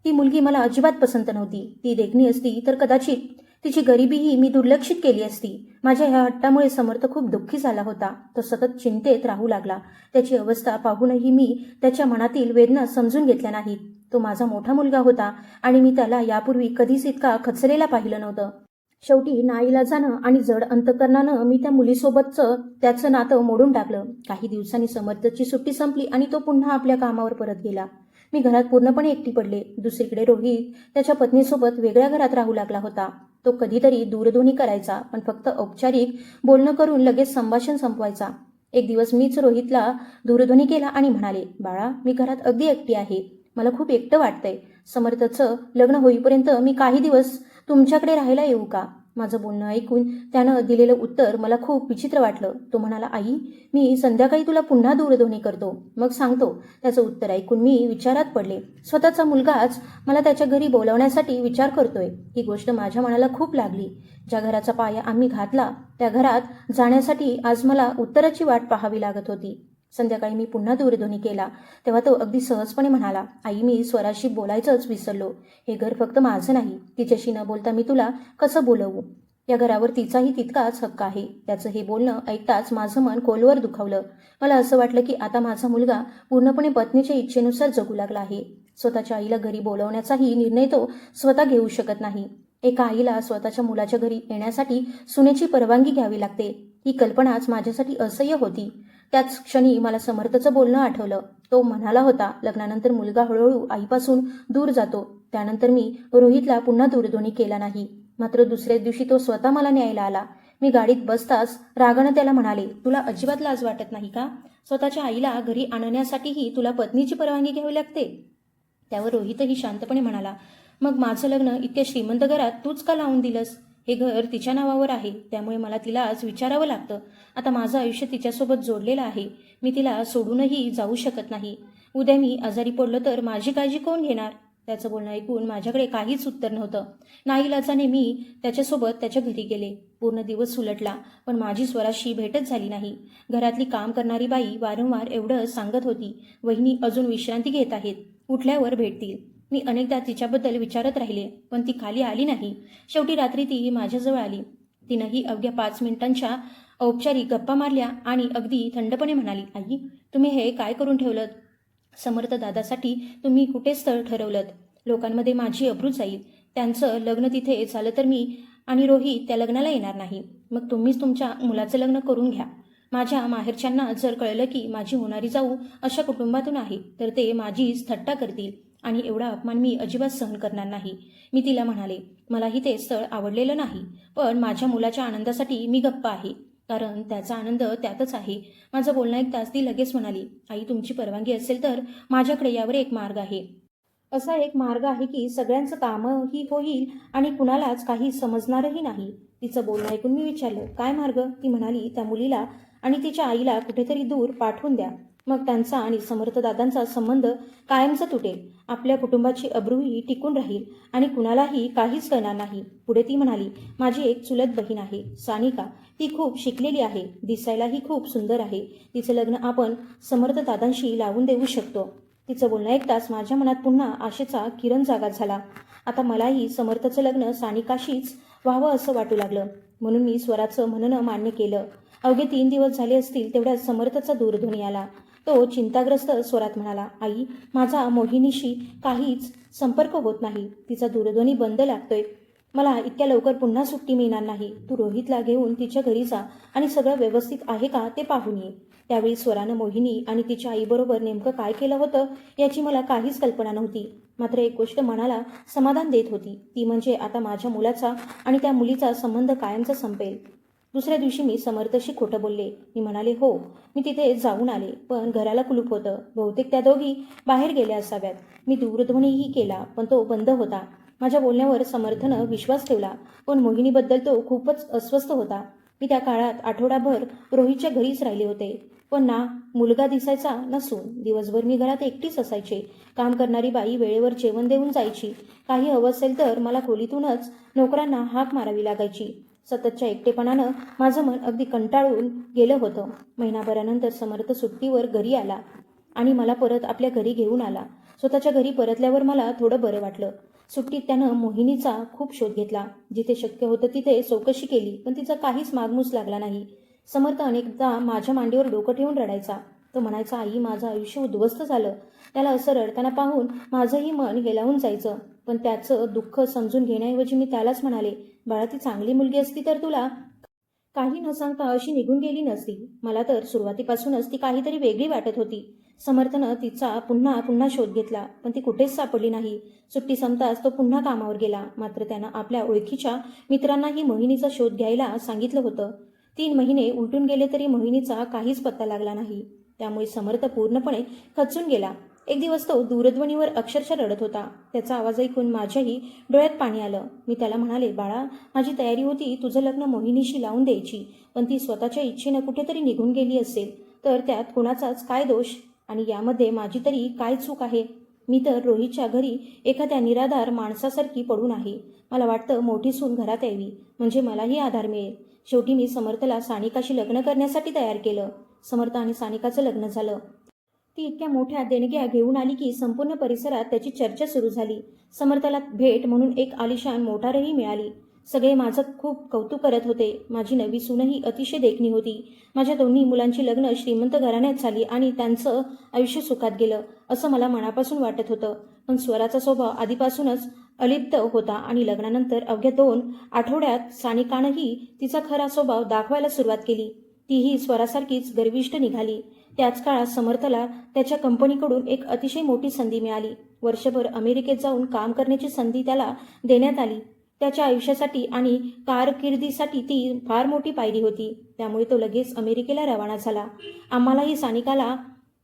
Speaker 1: ती मुलगी मला अजिबात पसंत नव्हती. ती देखणी असती तर कदाचित तिची गरिबीही मी दुर्लक्षित केली असती. माझ्या ह्या हट्टामुळे समर्थ खूप दुःखी झाला होता. तो सतत चिंतेत राहू लागला. त्याची अवस्था पाहूनही मी त्याच्या मनातील वेदना समजून घेतल्या नाहीत. तो माझा मोठा मुलगा होता आणि मी त्याला यापूर्वी कधीच इतका खचलेला पाहिलं नव्हतं. शेवटी नाईलाजानं आणि जड अंतकरणानं मी त्या मुलीसोबतचं त्याचं नातं मोडून टाकलं. काही दिवसांनी समर्थची सुट्टी संपली आणि तो पुन्हा आपल्या कामावर परत गेला. मी घरात पूर्णपणे एकटी पडले. दुसरीकडे रोहित त्याच्या पत्नीसोबत वेगळ्या घरात राहू लागला होता. तो कधीतरी दूरध्वनी करायचा, पण फक्त औपचारिक बोलणं करून लगेच संभाषण संपवायचा. एक दिवस मीच रोहितला दूरध्वनी केला आणि म्हणाले, बाळा, मी घरात अगदी एकटी आहे. मला खूप एकटं वाटतंय. समर्थचं लग्न होईपर्यंत मी काही दिवस तुमच्याकडे राहायला येऊ का? माझं बोलणं ऐकून त्यानं दिलेलं उत्तर मला खूप विचित्र वाटलं. तो म्हणाला, आई, मी संध्याकाळी तुला पुन्हा दूरध्वनी करतो, मग सांगतो. त्याचं उत्तर ऐकून मी विचारात पडले. स्वतःचा मुलगाच मला त्याच्या घरी बोलावण्यासाठी विचार करतोय, ही गोष्ट माझ्या मनाला खूप लागली. ज्या घराचा पाया आम्ही घातला त्या घरात जाण्यासाठी आज मला उत्तराची वाट पाहावी लागत होती. संध्याकाळी मी पुन्हा दूरध्वनी केला तेव्हा तो अगदी सहजपणे म्हणाला, आई, मी स्वराशी बोलायचंच विसरलो. हे घर फक्त माझं नाही. तिच्याशी न बोलता मी तुला कसं बोलवू? या घरावर तिचाही तितकाच हक्क आहे. त्याचं हे बोलणं ऐकताच माझं मन खोलवर दुखावलं. मला असं वाटलं की आता माझा मुलगा पूर्णपणे पत्नीच्या इच्छेनुसार जगू लागला आहे. स्वतःच्या आईला घरी बोलवण्याचाही निर्णय तो स्वतः घेऊ शकत नाही. एका आईला स्वतःच्या मुलाच्या घरी येण्यासाठी सुनेची परवानगी घ्यावी लागते, ही कल्पनाच माझ्यासाठी असह्य होती. त्याच क्षणी मला समर्थचं बोलणं आठवलं. तो म्हणाला होता, लग्नानंतर मुलगा हळूहळू आईपासून दूर जातो. त्यानंतर मी रोहितला पुन्हा दूरध्वनी केला नाही. मात्र दुसऱ्याच दिवशी तो स्वतः मला न्यायला आला. मी गाडीत बसताच रागानं त्याला म्हणाले, तुला अजिबात लाज वाटत नाही का? स्वतःच्या आईला घरी आणण्यासाठीही तुला पत्नीची परवानगी घ्यावी लागते. त्यावर रोहितही शांतपणे म्हणाला, मग माझं लग्न इतक्या श्रीमंत घरात तूच का लावून दिलंस? हे घर तिच्या नावावर आहे, त्यामुळे मला तिला आज विचारावं लागतं. आता माझं आयुष्य तिच्यासोबत जोडलेलं आहे. मी तिला सोडूनही जाऊ शकत नाही. उद्या मी आजारी पडलो तर माझी काळजी कोण घेणार? त्याचं बोलणं ऐकून माझ्याकडे काहीच उत्तर नव्हतं. नाईलाजाने मी त्याच्यासोबत त्याच्या घरी गेले. पूर्ण दिवस उलटला, पण माझी स्वराशी भेटच झाली नाही. घरातली काम करणारी बाई वारंवार एवढं सांगत होती, वहिनी अजून विश्रांती घेत आहेत, उठल्यावर भेटतील. मी अनेकदा तिच्याबद्दल विचारत राहिले, पण ती खाली आली नाही. शेवटी रात्री ती माझ्याजवळ आली. तिनंही अवघ्या 5 मिनिटांच्या औपचारिक गप्पा मारल्या आणि अगदी थंडपणे म्हणाली, आई, तुम्ही हे काय करून ठेवलं? समर्थ दादासाठी तुम्ही कुठे स्थळ ठरवलं? लोकांमध्ये माझी अब्रू जाईल. त्यांचं लग्न तिथे झालं तर मी आणि रोहित त्या लग्नाला येणार नाही. मग तुम्हीच तुमच्या मुलाचं लग्न करून घ्या. माझ्या माहेरच्यांना जर कळलं की माझी होणारी जाऊ अशा कुटुंबातून आहे तर ते माझीच थट्टा करतील आणि एवढा अपमान मी अजिबात सहन करणार नाही. मी तिला म्हणाले, मलाही ते स्थळ आवडलेलं नाही, पण माझ्या मुलाच्या आनंदासाठी मी गप्प आहे, कारण त्याचा आनंद त्यातच आहे. माझं बोलणं ऐकताच ती लगेच म्हणाली, आई, तुमची परवानगी असेल तर माझ्याकडे यावर एक मार्ग आहे. असा एक मार्ग आहे की सगळ्यांचं कामही होईल आणि कुणालाच काही समजणारही नाही. तिचं बोलणं ऐकून मी विचारलं, काय मार्ग? ती म्हणाली, त्या मुलीला आणि तिच्या आईला कुठेतरी दूर पाठवून द्या. मग त्यांचा आणि समर्थदादांचा संबंध कायमचा तुटेल. आपल्या कुटुंबाची अब्रूही टिकून राहील आणि कुणालाही काहीच कळणार नाही. पुढे ती म्हणाली, माझी एक चुलत बहीण आहे, सानिका. ती खूप शिकलेली आहे, दिसायलाही खूप सुंदर आहे. तिचं लग्न आपण समर्थदादांशी लावून देऊ शकतो. तिचं बोलणं ऐकताच माझ्या मनात पुन्हा आशेचा किरण जागा झाला. आता मलाही समर्थचं लग्न सानिकाशीच व्हावं असं वाटू लागलं. म्हणून मी स्वराचं म्हणणं मान्य केलं. अवघे 3 दिवस झाले असतील तेवढ्यात समर्थचा दूरध्वनी आला. तो चिंताग्रस्त स्वरात म्हणाला, आई, माझा मोहिनीशी काहीच संपर्क होत नाही. तिचा दूरध्वनी बंद लागतोय. मला इतक्या लवकर पुन्हा सुट्टी मिळणार नाही. तू रोहितला घेऊन तिच्या घरी जा आणि सगळं व्यवस्थित आहे का ते पाहून ये. त्यावेळी स्वरानं मोहिनी आणि तिच्या आईबरोबर नेमकं काय केलं होतं याची मला काहीच कल्पना नव्हती. मात्र एक गोष्ट मनाला समाधान देत होती, ती म्हणजे आता माझ्या मुलाचा आणि त्या मुलीचा संबंध कायमचा संपेल. दुसऱ्या दिवशी मी समर्थशी खोटं बोलले. मी म्हणाले, हो, मी तिथे जाऊन आले, पण घराला कुलूप होतं. बहुतेक त्या दोघी बाहेर गेल्या असाव्यात. मी दूरध्वनीही केला, पण तो बंद होता. माझ्या बोलण्यावर समर्थनं विश्वास ठेवला, पण मोहिनीबद्दल तो खूपच अस्वस्थ होता. मी त्या काळात आठवडाभर रोहितच्या घरीच राहिले होते. पण ना मुलगा दिसायचा ना सून. दिवसभर मी घरात एकटीच असायचे. काम करणारी बाई वेळेवर जेवण देऊन जायची. काही हवं असेल तर मला खोलीतूनच नोकरांना हाक मारावी लागायची. सततच्या एकटेपणानं माझं मन अगदी कंटाळून गेलं होतं. महिनाभरानंतर समर्थ सुट्टीवर घरी आला आणि मला परत आपल्या घरी घेऊन आला. स्वतःच्या घरी परतल्यावर मला थोडं बरं वाटलं. सुट्टीत त्यानं मोहिनीचा खूप शोध घेतला. जिथे शक्य होतं तिथे चौकशी केली, पण तिचा काहीच मागमूस लागला नाही. समर्थ अनेकदा माझ्या मांडीवर डोकं ठेवून रडायचा. तो म्हणायचा, आई, माझं आयुष्य उद्ध्वस्त झालं. त्याला असं रडताना पाहून माझंही मन हेलावून जायचं. पण त्याचं दुःख समजून घेण्याऐवजी मी त्यालाच म्हणाले, बाळा, ती चांगली मुलगी असती तर तुला काही न सांगता अशी निघून गेली नसती. मला तर सुरुवातीपासूनच ती काहीतरी वेगळी वाटत होती. समर्थनं तिचा पुन्हा शोध घेतला, पण ती कुठेच सापडली नाही. सुट्टी संपताच तो पुन्हा कामावर गेला. मात्र त्यानं आपल्या ओळखीच्या मित्रांनाही मोहिनीचा शोध घ्यायला सांगितलं होतं. 3 महिने उलटून गेले तरी मोहिनीचा काहीच पत्ता लागला नाही. त्यामुळे समर्थ पूर्णपणे खचून गेला. एक दिवस तो दूरध्वनीवर अक्षरशः रडत होता. त्याचा आवाज ऐकून माझ्याही डोळ्यात पाणी आलं. मी त्याला म्हणाले, बाळा, माझी तयारी होती तुझं लग्न मोहिनीशी लावून द्यायची, पण ती स्वतःच्या इच्छेनं कुठेतरी निघून गेली असेल तर त्यात कुणाचाच काय दोष आणि यामध्ये माझी तरी काय चूक आहे? मी तर रोहितच्या घरी एखाद्या निराधार माणसासारखी पडून आहे. मला वाटतं मोठी सून घरात यावी, म्हणजे मलाही आधार मिळेल. शेवटी मी समर्थला सानिकाशी लग्न करण्यासाठी तयार केलं. समर्थ आणि सानिकाचं लग्न झालं. ती इतक्या मोठ्या देणग्या घेऊन आली की संपूर्ण परिसरात त्याची चर्चा सुरू झाली. समर्थला भेट म्हणून एक आलिशान मोटारही मिळाली. सगळे माझं खूप कौतुक करत होते. माझी नवी सूनही अतिशय देखणी होती. माझ्या दोन्ही मुलांची लग्न श्रीमंत घराण्यात झाली आणि त्यांचं आयुष्य सुखात गेलं असं मला मनापासून वाटत होतं. पण स्वराचा स्वभाव आधीपासूनच अलिप्त होता आणि लग्नानंतर अवघ्या 2 आठवड्यात सानिकानंही तिचा खरा स्वभाव दाखवायला सुरुवात केली. तीही स्वरासारखीच गर्विष्ठ निघाली. त्याच काळात समर्थला त्याच्या कंपनीकडून एक अतिशय मोठी संधी मिळाली. वर्षभर अमेरिकेत जाऊन काम करण्याची संधी त्याला देण्यात आली. त्याच्या आयुष्यासाठी आणि कारकिर्दीसाठी ती फार मोठी पायरी होती. त्यामुळे तो लगेच अमेरिकेला रवाना झाला. आम्हालाही सानिकाला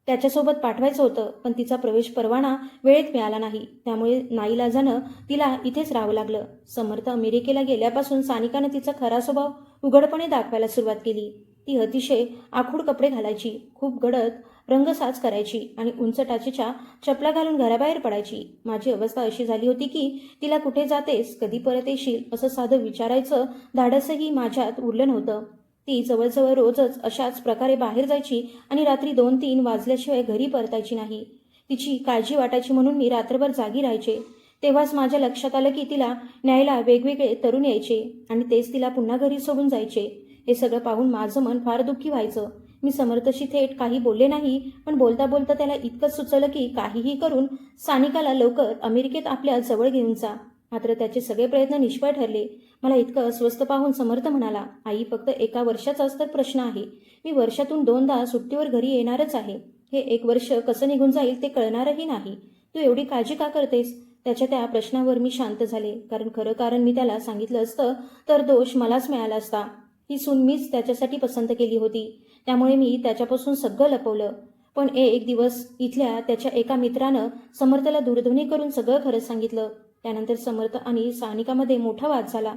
Speaker 1: त्याच्यासोबत पाठवायचं होतं, पण तिचा प्रवेश परवाना वेळेत मिळाला नाही. त्यामुळे नाईलाजानं तिला इथेच राहावं लागलं. समर्थ अमेरिकेला गेल्यापासून सानिकानं तिचा खरा स्वभाव उघडपणे दाखवायला सुरुवात केली. ती अतिशय आखूड कपडे घालायची, खूप गडद रंगसाज करायची आणि उंच टाचेच्या चपला घालून घराबाहेर पडायची. माझी अवस्था अशी झाली होती की तिला कुठे जातेस, कधी परत येशील असं साधं विचारायचं धाडसही माझ्यात उरलं नव्हतं. ती जवळजवळ रोजच अशाच प्रकारे बाहेर जायची आणि रात्री 2-3 वाजल्याशिवाय घरी परतायची नाही. तिची काळजी वाटायची म्हणून मी रात्रभर जागी राहायचे. तेव्हाच माझ्या लक्षात आलं की तिला न्यायला वेगवेगळे तरुण यायचे आणि तेच तिला पुन्हा घरी सोडून जायचे. हे सगळं पाहून माझं मन फार दुःखी व्हायचं. मी समर्थशी थेट काही बोलले नाही, पण बोलता बोलता त्याला इतकंच सुचवलं की काहीही करून सानिकाला लवकर अमेरिकेत आपल्या जवळ घेऊन जा. मात्र त्याचे सगळे प्रयत्न निष्फळ ठरले. मला इतकं अस्वस्थ पाहून समर्थ म्हणाला, आई, फक्त 1 वर्षाचाच तर प्रश्न आहे. मी वर्षातून 2दा सुट्टीवर घरी येणारच आहे. हे 1 वर्ष कसं निघून जाईल ते कळणारही नाही. तू एवढी काळजी का करतेस? त्याच्या त्या प्रश्नावर मी शांत झाले. कारण खरं कारण मी त्याला सांगितलं असतं तर दोष मलाच मिळाला असता. ही सून मीच त्याच्यासाठी पसंत केली होती. त्यामुळे मी त्याच्यापासून सगळं लपवलं. पण एक दिवस इथल्या त्याच्या एका मित्रानं समर्थला दूरध्वनी करून सगळं खरंच सांगितलं. त्यानंतर समर्थ आणि सानिकामध्ये मोठा वाद झाला.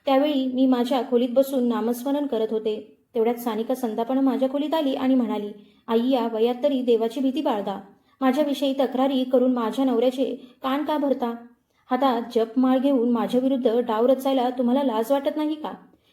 Speaker 1: त्यावेळी मी माझ्या खोलीत बसून नामस्मरण करत होते. तेवढ्यात सानिका संतापानं माझ्या खोलीत आली आणि म्हणाली, आई, या वयात तरी देवाची भीती बाळगा. माझ्याविषयी तक्रारी करून माझ्या नवऱ्याचे कान का भरता? हातात जपमाळ घेऊन माझ्याविरुद्ध डाव रचायला तुम्हाला लाज वाटत नाही का?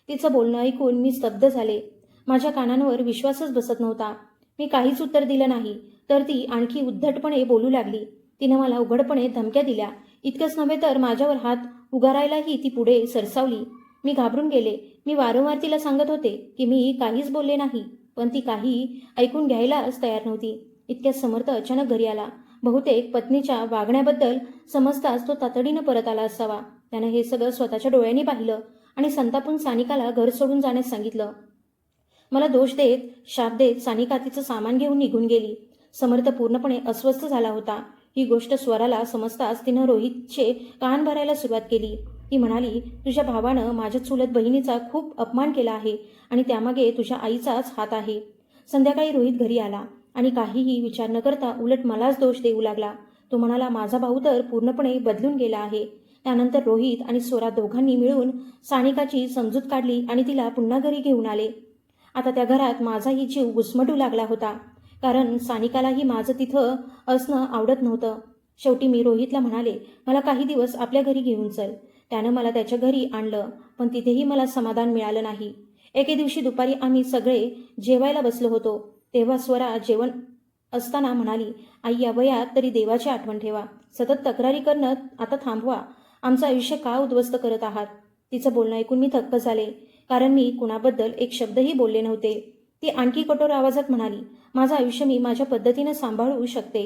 Speaker 1: तिचं बोलणं ऐकून मी स्तब्ध झाले. माझ्या कानांवर विश्वासच बसत नव्हता. मी काहीच उत्तर दिलं नाही, तर ती आणखी उद्धटपणे बोलू लागली. तिनं मला उघडपणे धमक्या दिल्या. इतकंच नव्हे तर माझ्यावर हात उगारायलाही ती पुढे सरसावली. मी घाबरून गेले. मी वारंवार तिला सांगत होते की मी काहीच बोलले नाही, पण ती काही ऐकून घ्यायलाच तयार नव्हती. इतक्यात समर्थ अचानक घरी आला. बहुतेक पत्नीच्या वागण्याबद्दल समजताच तो तातडीनं परत आला असावा. त्यानं हे सगळं स्वतःच्या डोळ्यांनी पाहिलं आणि संतापून सानिकाला घर सोडून जाण्यास सांगितलं. मला दोष देत, शाप देत सानिका तिचं सामान घेऊन निघून गेली. समर्थ पूर्णपणे अस्वस्थ झाला होता. ही गोष्ट स्वराला समजताच तिनं रोहितचे कान भरायला सुरुवात केली. ती म्हणाली, तुझ्या भावानं माझ्या चुलत बहिणीचा खूप अपमान केला आहे आणि त्यामागे तुझ्या आईचाच हात आहे. संध्याकाळी रोहित घरी आला आणि काहीही विचार न करता उलट मलाच दोष देऊ लागला. तो म्हणाला, माझा भाऊ तर पूर्णपणे बदलून गेला आहे. त्यानंतर रोहित आणि स्वरा दोघांनी मिळून सानिकाची समजूत काढली आणि तिला पुन्हा घरी घेऊन आले. आता त्या घरात माझाही जीव घुसमटू लागला होता, कारण सानिकालाही माझं तिथं असणं आवडत नव्हतं. शेवटी मी रोहितला म्हणाले, मला काही दिवस आपल्या घरी घेऊन चल. त्यानं मला त्याच्या घरी आणलं, पण तिथेही मला समाधान मिळालं नाही. एके दिवशी दुपारी आम्ही सगळे जेवायला बसलो होतो. तेव्हा स्वरा जेवण असताना म्हणाली, आई, या वयात तरी देवाची आठवण ठेवा. सतत तक्रारी करणं आता थांबवा. आमचं आयुष्य का उद्ध्वस्त करत आहात? तिचं बोलणं ऐकून मी थक्क झाले, कारण मी कुणाबद्दल एक शब्दही बोलले नव्हते. ती आणखी कठोर आवाजात म्हणाली, माझं आयुष्य मी माझ्या पद्धतीनं सांभाळू शकते,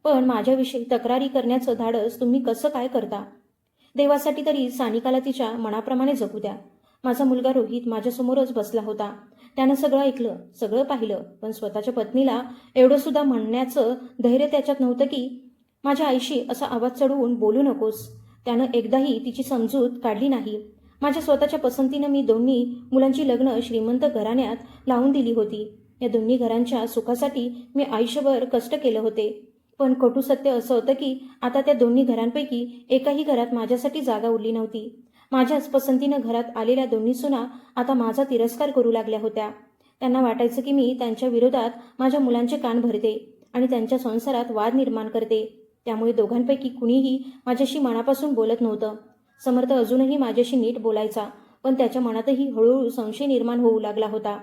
Speaker 1: पण माझ्याविषयी तक्रारी करण्याचं धाडस तुम्ही कसं काय करता? देवासाठी तरी सानिकाला तिच्या मनाप्रमाणे जगू द्या. माझा मुलगा रोहित माझ्यासमोरच बसला होता. त्यानं सगळं ऐकलं, सगळं पाहिलं, पण स्वतःच्या पत्नीला एवढं सुद्धा म्हणण्याचं धैर्य त्याच्यात नव्हतं की माझ्या आईशी असा आवाज चढवून बोलू नकोस. त्यानं एकदाही तिची समजूत काढली नाही. माझ्या स्वतःच्या पसंतीनं मी दोन्ही मुलांची लग्न श्रीमंत घराण्यात लावून दिली होती. या दोन्ही घरांच्या सुखासाठी मी आयुष्यभर कष्ट केलं होते. पण कटू सत्य असं होतं की आता त्या दोन्ही घरांपैकी एकाही घरात माझ्यासाठी जागा उरली नव्हती. माझ्याच पसंतीनं घरात आलेल्या दोन्ही सुना आता माझा तिरस्कार करू लागल्या होत्या. त्यांना वाटायचं की मी त्यांच्या विरोधात माझ्या मुलांचे कान भरते आणि त्यांच्या संसारात वाद निर्माण करते. त्यामुळे दोघांपैकी कुणीही माझ्याशी मनापासून बोलत नव्हतं. समर्थ अजूनही माझ्याशी नीट बोलायचा, पण त्याच्या मनातही हळूहळू संशय निर्माण होऊ लागला होता.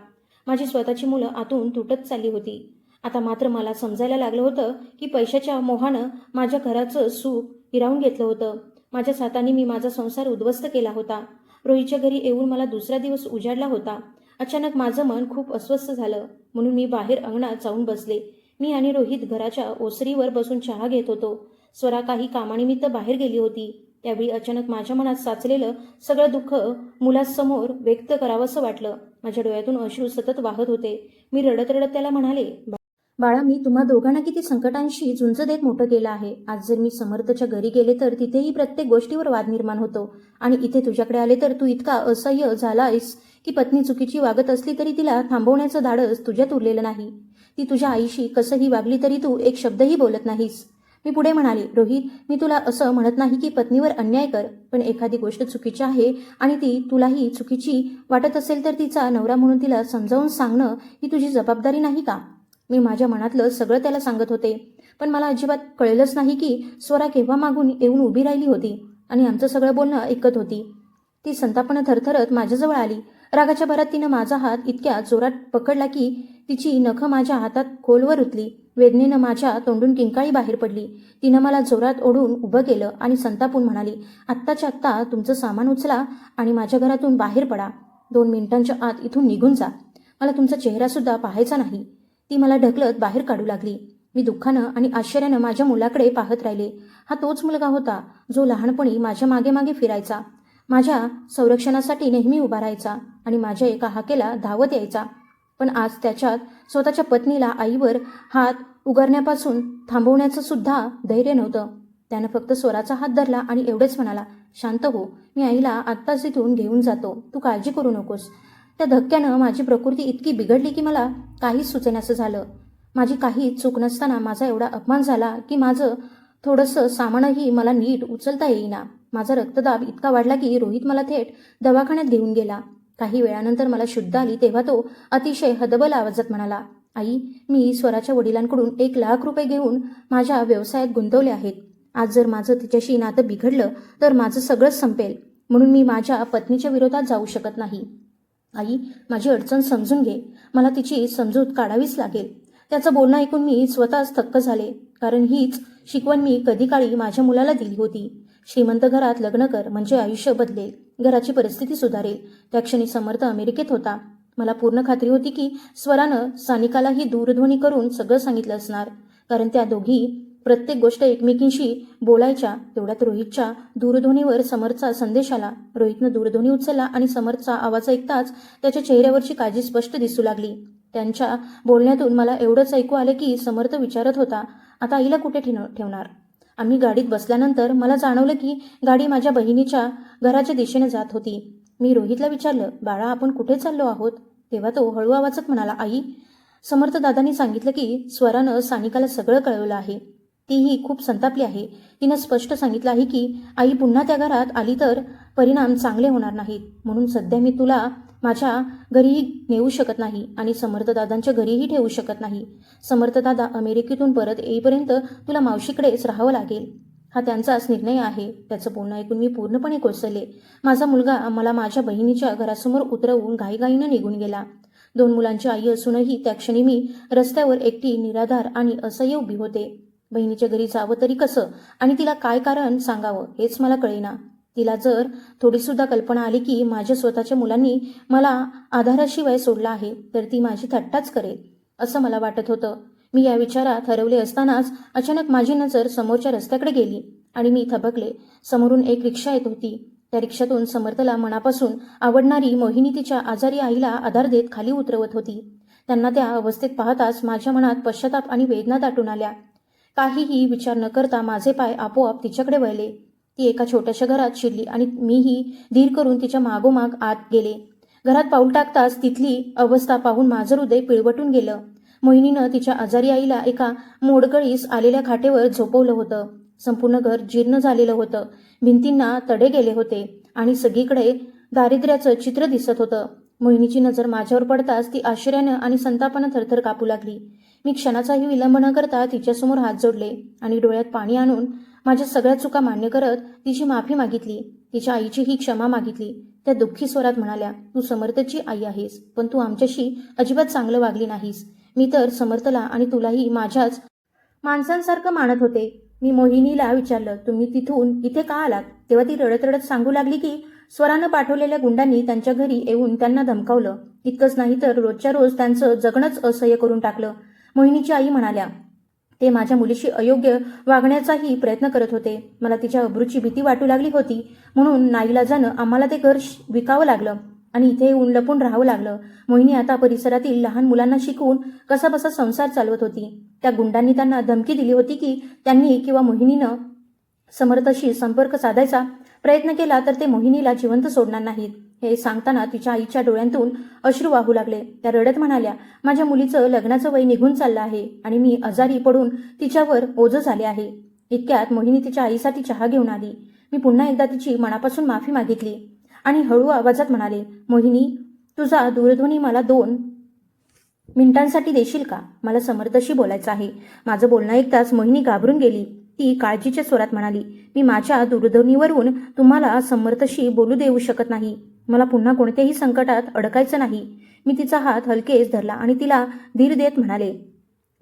Speaker 1: माझी स्वतःची मुलं आतून तुटत चालली होती. आता मात्र मला समजायला लागलं होतं की पैशाच्या मोहानं माझ्या घराचं सुख हिरावून घेतलं होतं. माझ्याच हाताने मी माझा संसार उद्ध्वस्त केला होता. रोहितच्या घरी येऊन मला दुसरा दिवस उजाडला होता. अचानक माझं मन खूप अस्वस्थ झालं, म्हणून मी बाहेर अंगणात जाऊन बसले. मी आणि रोहित घराच्या ओसरीवर बसून चहा घेत होतो. स्वरा काही कामानिमित्त बाहेर गेली होती. त्यावेळी अचानक माझ्या मनात साचलेलं सगळं दुःख मुलासमोर व्यक्त करावंसं वाटलं. माझ्या डोळ्यातून अश्रू सतत वाहत होते. मी रडत रडत त्याला म्हणाले, बाळा, मी तुम्हा दोघांना किती संकटांशी झुंज देत मोठं केलं आहे. आज जर मी समर्थच्या घरी गेले तर तिथेही प्रत्येक गोष्टीवर वाद निर्माण होतो आणि इथे तुझ्याकडे आले तर तू इतका असह्य झालायस की पत्नी चुकीची वागत असली तरी तिला थांबवण्याचं धाडस तुझ्यात उरलेलं नाही. ती तुझ्या आईशी कसंही वागली तरी तू एक शब्दही बोलत नाहीस. मी पुढे म्हणाले, रोहित, मी तुला असं म्हणत नाही की पत्नीवर अन्याय कर, पण एखादी गोष्ट चुकीची आहे आणि ती तुलाही चुकीची वाटत असेल तर तिचा नवरा म्हणून तिला समजावून सांगणं ही तुझी जबाबदारी नाही का? मी माझ्या मनातलं सगळं त्याला सांगत होते, पण मला अजिबात कळलंच नाही की स्वरा केव्हा मागून येऊन उभी राहिली होती आणि आमचं सगळं बोलणं ऐकत होती. ती संतापानं थरथरत माझ्याजवळ आली. रागाच्या भरात तिनं माझा हात इतक्या जोरात पकडला की तिची नखं माझ्या हातात खोलवर रुतली. वेदनेनं माझ्या तोंडून किंकाळी बाहेर पडली. तिनं मला जोरात ओढून उभं केलं आणि संतापून म्हणाली, आत्ताच्या आत्ता तुमचं सामान उचला आणि माझ्या घरातून बाहेर पडा. 2 मिनिटांच्या आत इथून निघून जा. मला तुमचा चेहरासुद्धा पाहायचा नाही. ती मला ढकलत बाहेर काढू लागली. मी दुःखानं आणि आश्चर्यानं माझ्या मुलाकडे पाहत राहिले. हा तोच मुलगा होता जो लहानपणी माझ्या मागे मागे फिरायचा, माझ्या संरक्षणासाठी नेहमी उभा राहायचा आणि माझ्या एका हाकेला धावत यायचा. पण आज त्याच्यात स्वतःच्या पत्नीला आईवर हात उगारण्यापासून थांबवण्याचं सुद्धा धैर्य नव्हतं. त्यानं फक्त स्वराचा हात धरला आणि एवढेच म्हणाला, शांत हो, मी आईला आत्ताच इथून घेऊन जातो, तू काळजी करू नकोस. त्या धक्क्यानं माझी प्रकृती इतकी बिघडली की मला काहीच सुचेनासं झालं. माझी काहीच चूक नसताना माझा एवढा अपमान झाला की माझं थोडंसं सामानही मला नीट उचलता येईना. माझा रक्तदाब इतका वाढला की रोहित मला थेट दवाखान्यात घेऊन गेला. काही वेळानंतर मला शुद्ध आली तेव्हा तो अतिशय हदबल आवाजात म्हणाला, आई, मी स्वराच्या वडिलांकडून 1,00,000 रुपये घेऊन माझ्या व्यवसायात गुंतवले आहेत. आज जर माझं तिच्याशी नातं बिघडलं तर माझं सगळंच संपेल. म्हणून मी माझ्या पत्नीच्या विरोधात जाऊ शकत नाही. आई, माझी अडचण समजून घे. मला तिची समजूत काढावीच लागेल. त्याचं बोलणं ऐकून मी स्वतःच थक्क झाले, कारण हीच शिकवण मी कधी काळी माझ्या मुलाला दिली होती. श्रीमंत घरात लग्न कर म्हणजे आयुष्य बदलेल, घराची परिस्थिती सुधारेल. त्या क्षणी समर्थ अमेरिकेत होता. मला पूर्ण खात्री होती की स्वरानं सानिकालाही दूरध्वनी करून सगळं सांगितलं असणार, कारण त्या दोघी प्रत्येक गोष्ट एकमेकींशी बोलायच्या. तेवढ्यात रोहितच्या दूरध्वनीवर समर्थचा संदेश आला. रोहितनं दूरध्वनी उचलला आणि समर्थचा आवाज ऐकताच त्याच्या चेहऱ्यावरची काळजी स्पष्ट दिसू लागली. त्यांच्या बोलण्यातून मला एवढंच ऐकू आलं की समर्थ विचारत होता, आता आईला कुठे ठेवणार? आम्ही गाडीत बसल्यानंतर मला जाणवलं की गाडी माझ्या बहिणीच्या घराच्या दिशेने जात होती. मी रोहितला विचारलं, बाळा, आपण कुठे चाललो आहोत? तेव्हा तो हळू आवाजात म्हणाला, आई, समर्थ दादांनी सांगितलं की स्वरानं सानिकाला सगळं कळवलं आहे. तीही खूप संतापली आहे. तिनं स्पष्ट सांगितलं आहे की आई पुन्हा त्या घरात आली तर परिणाम चांगले होणार नाहीत. म्हणून सध्या मी तुला माझ्या घरीही नेऊ शकत नाही आणि समर्थदादांच्या घरीही ठेवू शकत नाही. समर्थदादा अमेरिकेतून परत येईपर्यंत तुला मावशीकडेच राहावं लागेल. हा त्यांचाच निर्णय आहे. त्याचं बोलणं ऐकून मी पूर्णपणे कोसळले. माझा मुलगा मला माझ्या बहिणीच्या घरासमोर उतरवून घाईघाईनं निघून गेला. 2 मुलांची आई असूनही त्या क्षणी मी रस्त्यावर एकटी निराधार आणि असह्य उभी होते. बहिणीच्या घरी जावं तरी कसं आणि तिला काय कारण सांगावं हेच मला कळेना. तिला जर थोडीसुद्धा कल्पना आली की माझ्या स्वतःच्या मुलांनी मला आधाराशिवाय सोडला आहे तर ती माझी थट्टाच करेल असं मला वाटत होतं. मी या विचारात हरवले असतानाच अचानक माझी नजर समोरच्या रस्त्याकडे गेली आणि मी थबकले. समोरून एक रिक्षा येत होती. त्या रिक्षातून समर्थला मनापासून आवडणारी मोहिनी तिच्या आजारी आईला आधार देत खाली उतरवत होती. त्यांना त्या अवस्थेत पाहताच माझ्या मनात पश्चाताप आणि वेदना दाटून आल्या. काहीही विचार न करता माझे पाय आपोआप तिच्याकडे वळले. ती एका छोट्याशा घरात शिरली आणि मीही धीर करून तिच्या मागोमाग आत गेले. घरात पाऊल टाकताच तिथली अवस्था पाहून माझं हृदय पिळवटून गेलं. मोहिनीनं तिच्या आजारी आईला एका मोडकळीस आलेल्या खाटेवर झोपवलं होतं. संपूर्ण घर जीर्ण झालेलं होतं. भिंतींना तडे गेले होते आणि सगळीकडे दारिद्र्याचं चित्र दिसत होतं. मोहिनीची नजर माझ्यावर पडताच ती आश्चर्यानं आणि संतापानं थरथर कापू लागली. मी क्षणाचाही विलंब न करता तिच्यासमोर हात जोडले आणि डोळ्यात पाणी आणून माझ्या सगळ्या चुका मान्य करत तिची माफी मागितली. तिच्या आईचीही क्षमा मागितली. त्या दुःखी स्वरात म्हणाल्या, तू समर्थची आई आहेस, पण तू आमच्याशी अजिबात चांगलं वागली नाहीस. मी तर समर्थला आणि तुलाही माझ्याच माणसांसारखं मानत होते. मी मोहिनीला विचारलं, तुम्ही तिथून इथे का आलात? तेव्हा ती रडत रडत सांगू लागली की स्वरानं पाठवलेल्या गुंडांनी त्यांच्या घरी येऊन त्यांना धमकावलं. इतकंच नाही तर रोजच्या रोज त्यांचं जगणंच असह्य करून टाकलं. मोहिनीची आई म्हणाल्या, ते माझ्या मुलीशी अयोग्य वागण्याचाही प्रयत्न करत होते. मला तिच्या अब्रूची भीती वाटू लागली होती. म्हणून नाईलाजानं आम्हाला ते घर विकावं लागलं आणि इथे येऊन लपून राहावं लागलं. मोहिनी आता परिसरातील लहान मुलांना शिकवून कसाबसा संसार चालवत होती. त्या गुंडांनी त्यांना धमकी दिली होती की त्यांनी किंवा मोहिनीनं समर्थशी संपर्क साधायचा प्रयत्न केला तर ते मोहिनीला जिवंत सोडणार नाहीत. हे सांगताना तिच्या आईच्या डोळ्यांतून अश्रू वाहू लागले. त्या रडत म्हणाल्या, माझ्या मुलीचं लग्नाचं वय निघून चाललं आहे आणि मी आजारी पडून तिच्यावर ओझं झाले आहे. इतक्यात मोहिनी तिच्या आईसाठी चहा घेऊन आली. मी पुन्हा एकदा तिची मनापासून माफी मागितली आणि हळू आवाजात म्हणाले, मोहिनी, तुझा दूरध्वनी मला 2 मिनिटांसाठी देशील का? मला समर्थशी बोलायचं आहे. माझं बोलणं ऐकताच मोहिनी घाबरून गेली. ती काळजीच्या स्वरात म्हणाली, मी माझ्या दूरध्वनीवरून तुम्हाला समर्थशी बोलू देऊ शकत नाही. मला पुन्हा कोणत्याही संकटात अडकायचं नाही. मी तिचा हात हलकेच धरला आणि तिला धीर देत म्हणाले,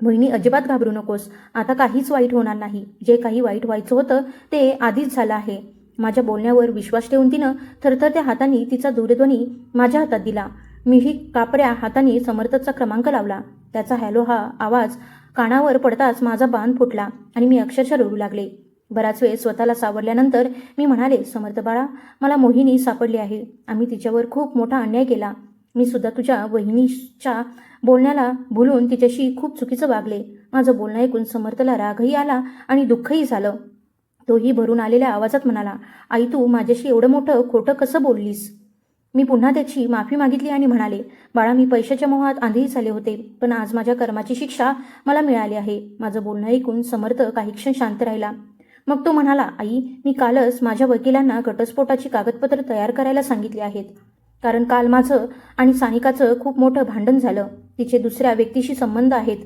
Speaker 1: मोहिनी, अजिबात घाबरू नकोस. आता काहीच वाईट होणार नाही. जे काही वाईट व्हायचं होतं ते आधीच झालं आहे. माझ्या बोलण्यावर विश्वास ठेवून तिनं थरथरत्या हातांनी तिचा दूरध्वनी माझ्या हातात दिला. मीही कापड्या हातांनी समर्थचा क्रमांक लावला. त्याचा हॅलो हा आवाज कानावर पडताच माझा बांध फुटला आणि मी अक्षरशः रडू लागले. बराच वेळ स्वतःला सावरल्यानंतर मी म्हणाले, समर्थ बाळा, मला मोहिनी सापडली आहे. आम्ही तिच्यावर खूप मोठा अन्याय केला. मी सुद्धा तुझ्या वहिनीच्या बोलण्याला भुलून तिच्याशी खूप चुकीचं वागले. माझं बोलणं ऐकून समर्थला रागही आला आणि दुःखही झालं. तोही भरून आलेल्या आवाजात म्हणाला, आई, तू माझ्याशी एवढं मोठं खोटं कसं बोललीस? मी पुन्हा त्याची माफी मागितली आणि म्हणाले, बाळा, मी पैशाच्या मोहात आंधळी झाले होते, पण आज माझ्या कर्माची शिक्षा मला मिळाली आहे. माझं बोलणं ऐकून समर्थ काही क्षण शांत राहिला. मग तो म्हणाला, आई, मी कालच माझ्या वकिलांना घटस्फोटाची कागदपत्र तयार करायला सांगितली आहेत. कारण काल माझं आणि सानिकाचं खूप मोठं भांडण झालं. तिचे दुसऱ्या व्यक्तीशी संबंध आहेत.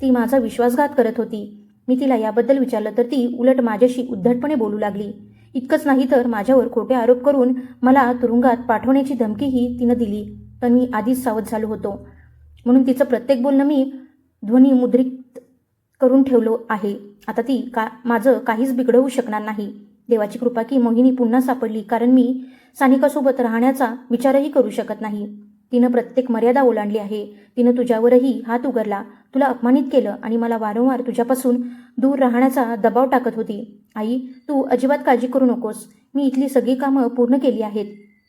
Speaker 1: ती माझा विश्वासघात करत होती. मी तिला याबद्दल विचारलं तर ती उलट माझ्याशी उद्धटपणे बोलू लागली. इतकंच नाही तर माझ्यावर खोटे आरोप करून मला तुरुंगात पाठवण्याची धमकीही तिनं दिली. पण मी आधीच सावध झालो होतो. म्हणून तिचं प्रत्येक बोलणं मी ध्वनिमुद्रित करून ठेवलं आहे. आता ती माझं काहीच बिघडवू शकणार नाही. देवाची कृपा की मोहिनी पुन्हा सापडली, कारण मी सानिकासोबत राहण्याचा विचारही करू शकत नाही. तिनं प्रत्येक मर्यादा ओलांडली आहे. तिनं तुझ्यावरही हात उगारला, तुला अपमानित केलं आणि मला वारंवार तुझ्यापासून दूर राहण्याचा दबाव टाकत होती. आई, तू अजिबात काळजी करू नकोस. मी इथली सगळी कामं पूर्ण केली आहेत.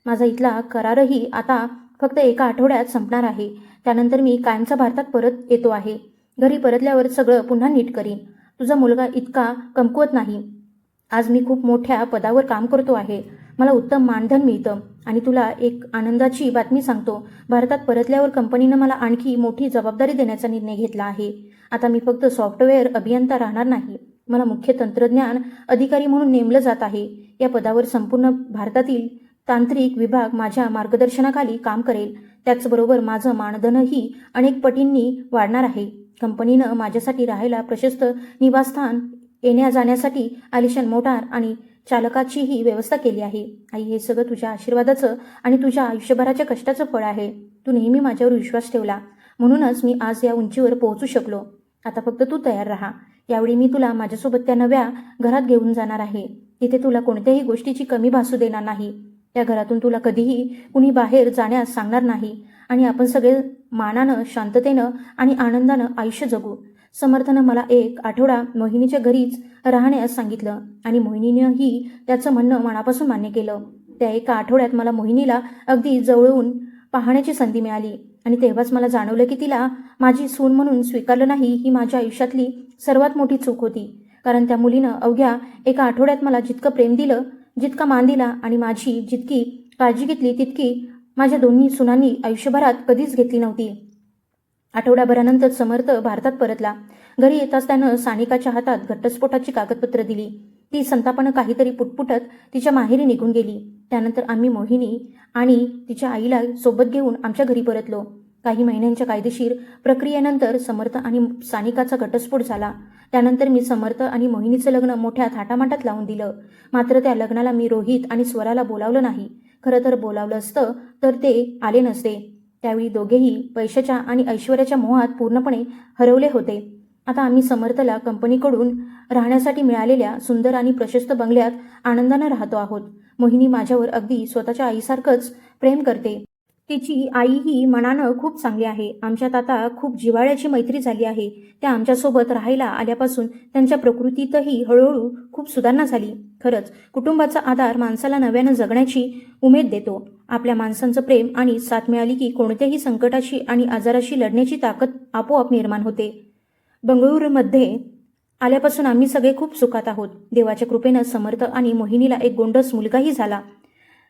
Speaker 1: माझा इथला करारही आता फक्त 1 आठवड्यात संपणार आहे. त्यानंतर मी कायमचा भारतात परत येतो आहे. घरी परतल्यावर सगळं पुन्हा नीट करीन. तुझा मुलगा इतका कमकुवत नाही. आज मी खूप मोठ्या पदावर काम करतो आहे. मला उत्तम मानधन मिळतं आणि तुला एक आनंदाची बातमी सांगतो. भारतात परतल्यावर कंपनीनं मला आणखी मोठी जबाबदारी देण्याचा निर्णय घेतला आहे. आता मी फक्त सॉफ्टवेअर अभियंता राहणार नाही. मला मुख्य तंत्रज्ञान अधिकारी म्हणून नेमलं जात आहे. या पदावर संपूर्ण भारतातील तांत्रिक विभाग माझ्या मार्गदर्शनाखाली काम करेल. त्याचबरोबर माझं मानधनही अनेक पटींनी वाढणार आहे. कंपनीनं माझ्यासाठी राहायला प्रशस्त निवासस्थान, येण्या जाण्यासाठी आलिशान मोटार आणि चालकाचीही व्यवस्था केली आहे. आई, हे सगळं तुझ्या आशीर्वादाचं आणि तुझ्या आयुष्यभराच्या कष्टाचं फळ आहे. तू नेहमी माझ्यावर विश्वास ठेवला, म्हणूनच मी आज या उंचीवर पोहोचू शकलो. आता फक्त तू तयार राहा. यावेळी मी तुला माझ्यासोबत त्या नव्या घरात घेऊन जाणार आहे. तिथे तुला कोणत्याही गोष्टीची कमी भासू देणार नाही. त्या घरातून तुला कधीही कुणी बाहेर जाण्यास सांगणार नाही आणि आपण सगळे मानानं, शांततेनं आणि आनंदानं आयुष्य जगू. समर्थनं मला 1 आठवडा मोहिनीच्या घरीच राहण्यास सांगितलं आणि मोहिनीनंही त्याचं म्हणणं मनापासून मान्य केलं. त्या 1 आठवड्यात मला मोहिनीला अगदी जवळून पाहण्याची संधी मिळाली आणि तेव्हाच मला जाणवलं की तिला माझी सून म्हणून स्वीकारलं नाही ही माझ्या आयुष्यातली सर्वात मोठी चूक होती. कारण त्या मुलीनं अवघ्या 1 आठवड्यात मला जितकं प्रेम दिलं, जितका मान दिला आणि माझी जितकी काळजी घेतली तितकी माझ्या दोन्ही सुनांनी आयुष्यभरात कधीच घेतली नव्हती. आठवड्याभरानंतर समर्थ भारतात परतला. घरी येताच त्यानं सानिकाच्या हातात घटस्फोटाची कागदपत्र दिली. ती संतापानं काहीतरी पुटपुटत तिच्या माहेरी निघून गेली. त्यानंतर आम्ही मोहिनी आणि तिच्या आईला सोबत घेऊन आमच्या घरी परतलो. काही महिन्यांच्या कायदेशीर प्रक्रियेनंतर समर्थ आणि सानिकाचा घटस्फोट झाला. त्यानंतर मी समर्थ आणि मोहिनीचं लग्न मोठ्या थाटामाटात लावून दिलं. मात्र त्या लग्नाला मी रोहित आणि स्वराला बोलावलं नाही. खरं तर बोलावलं असतं तर ते आले नसते. त्यावेळी दोघेही पैशाच्या आणि ऐश्वर्याच्या मोहात पूर्णपणे हरवले होते. आता आम्ही समर्थला कंपनीकडून राहण्यासाठी मिळालेल्या सुंदर आणि प्रशस्त बंगल्यात आनंदानं राहतो आहोत. मोहिनी माझ्यावर अगदी स्वतःच्या आईसारखंच प्रेम करते. तिची आईही मनानं खूप चांगली आहे. आमच्यात आता खूप जिव्हाळ्याची मैत्री झाली आहे. त्या आमच्यासोबत राहायला आल्यापासून त्यांच्या प्रकृतीतही हळूहळू खूप सुधारणा झाली. खरंच कुटुंबाचा आधार माणसाला नव्यानं जगण्याची उमेद देतो. आपल्या माणसांचं प्रेम आणि साथ मिळाली की कोणत्याही संकटाशी आणि आजाराशी लढण्याची ताकद आपोआप निर्माण होते. बंगळुरूमध्ये आल्यापासून आम्ही सगळे खूप सुखात आहोत. देवाच्या कृपेनं समर्थ आणि मोहिनीला एक गोंडस मुलगाही झाला.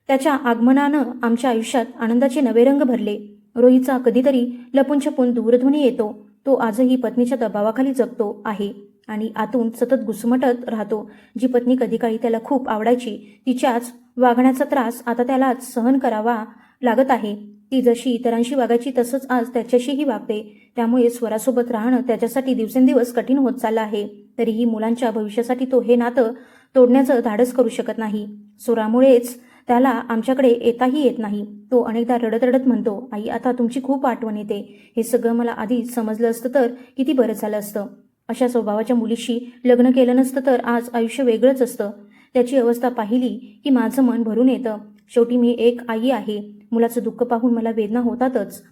Speaker 1: त्याच्या आगमनानं आमच्या आयुष्यात आनंदाचे नवे रंग भरले. रोहीचा कधीतरी लपून छपून दूरध्वनी येतो. तो आजही पत्नीच्या दबावाखाली जगतो आहे आणि आतून सतत घुसमटत राहतो. जी पत्नी कधीकाळी त्याला खूप आवडायची, तिच्याच वागण्याचा त्रास आता त्यालाच सहन करावा लागत आहे. ती जशी इतरांशी वागायची तसंच आज त्याच्याशीही वागते. त्यामुळे स्वरासोबत राहणं त्याच्यासाठी दिवसेंदिवस कठीण होत चाललं आहे. तरीही मुलांच्या भविष्यासाठी तो हे नातं तोडण्याचं धाडस करू शकत नाही. स्वरामुळेच त्याला आमच्याकडे येताही येत नाही. तो अनेकदा रडत रडत म्हणतो, आई आता तुमची खूप आठवण येते. हे सगळं मला आधीच समजलं असतं तर किती बरं झालं असतं. अशा स्वभावाच्या मुलीशी लग्न केलं नसतं तर आज आयुष्य वेगळंच असतं. त्याची अवस्था पाहिली की माझं मन भरून येतं. शेवटी मी एक आई आहे. मुलाचं दुःख पाहून मला वेदना होतातच.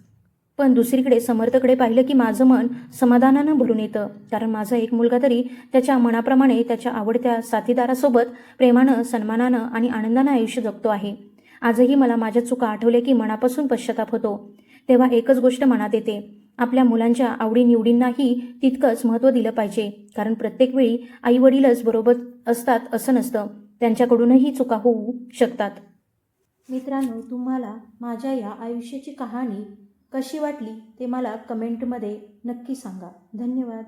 Speaker 1: पण दुसरीकडे समर्थकडे पाहिलं की माझं मन समाधानानं भरून येतं. कारण माझा एक मुलगा तरी त्याच्या मनाप्रमाणे त्याच्या आवडत्या साथीदारासोबत प्रेमानं, सन्मानानं आणि आनंदानं आयुष्य जगतो आहे. आजही मला माझ्या चुका आठवल्या की मनापासून पश्चाताप होतो. तेव्हा एकच गोष्ट मनात येते, आपल्या मुलांच्या आवडीनिवडींनाही तितकंच महत्त्व दिलं पाहिजे. कारण प्रत्येक वेळी आईवडीलच बरोबर असतात असं नसतं. त्यांच्याकडूनही चुका होऊ शकतात. मित्रांनो, तुम्हाला माझ्या या आयुष्याची कहाणी कशी वाटली ते मला कमेंटमध्ये नक्की सांगा. धन्यवाद.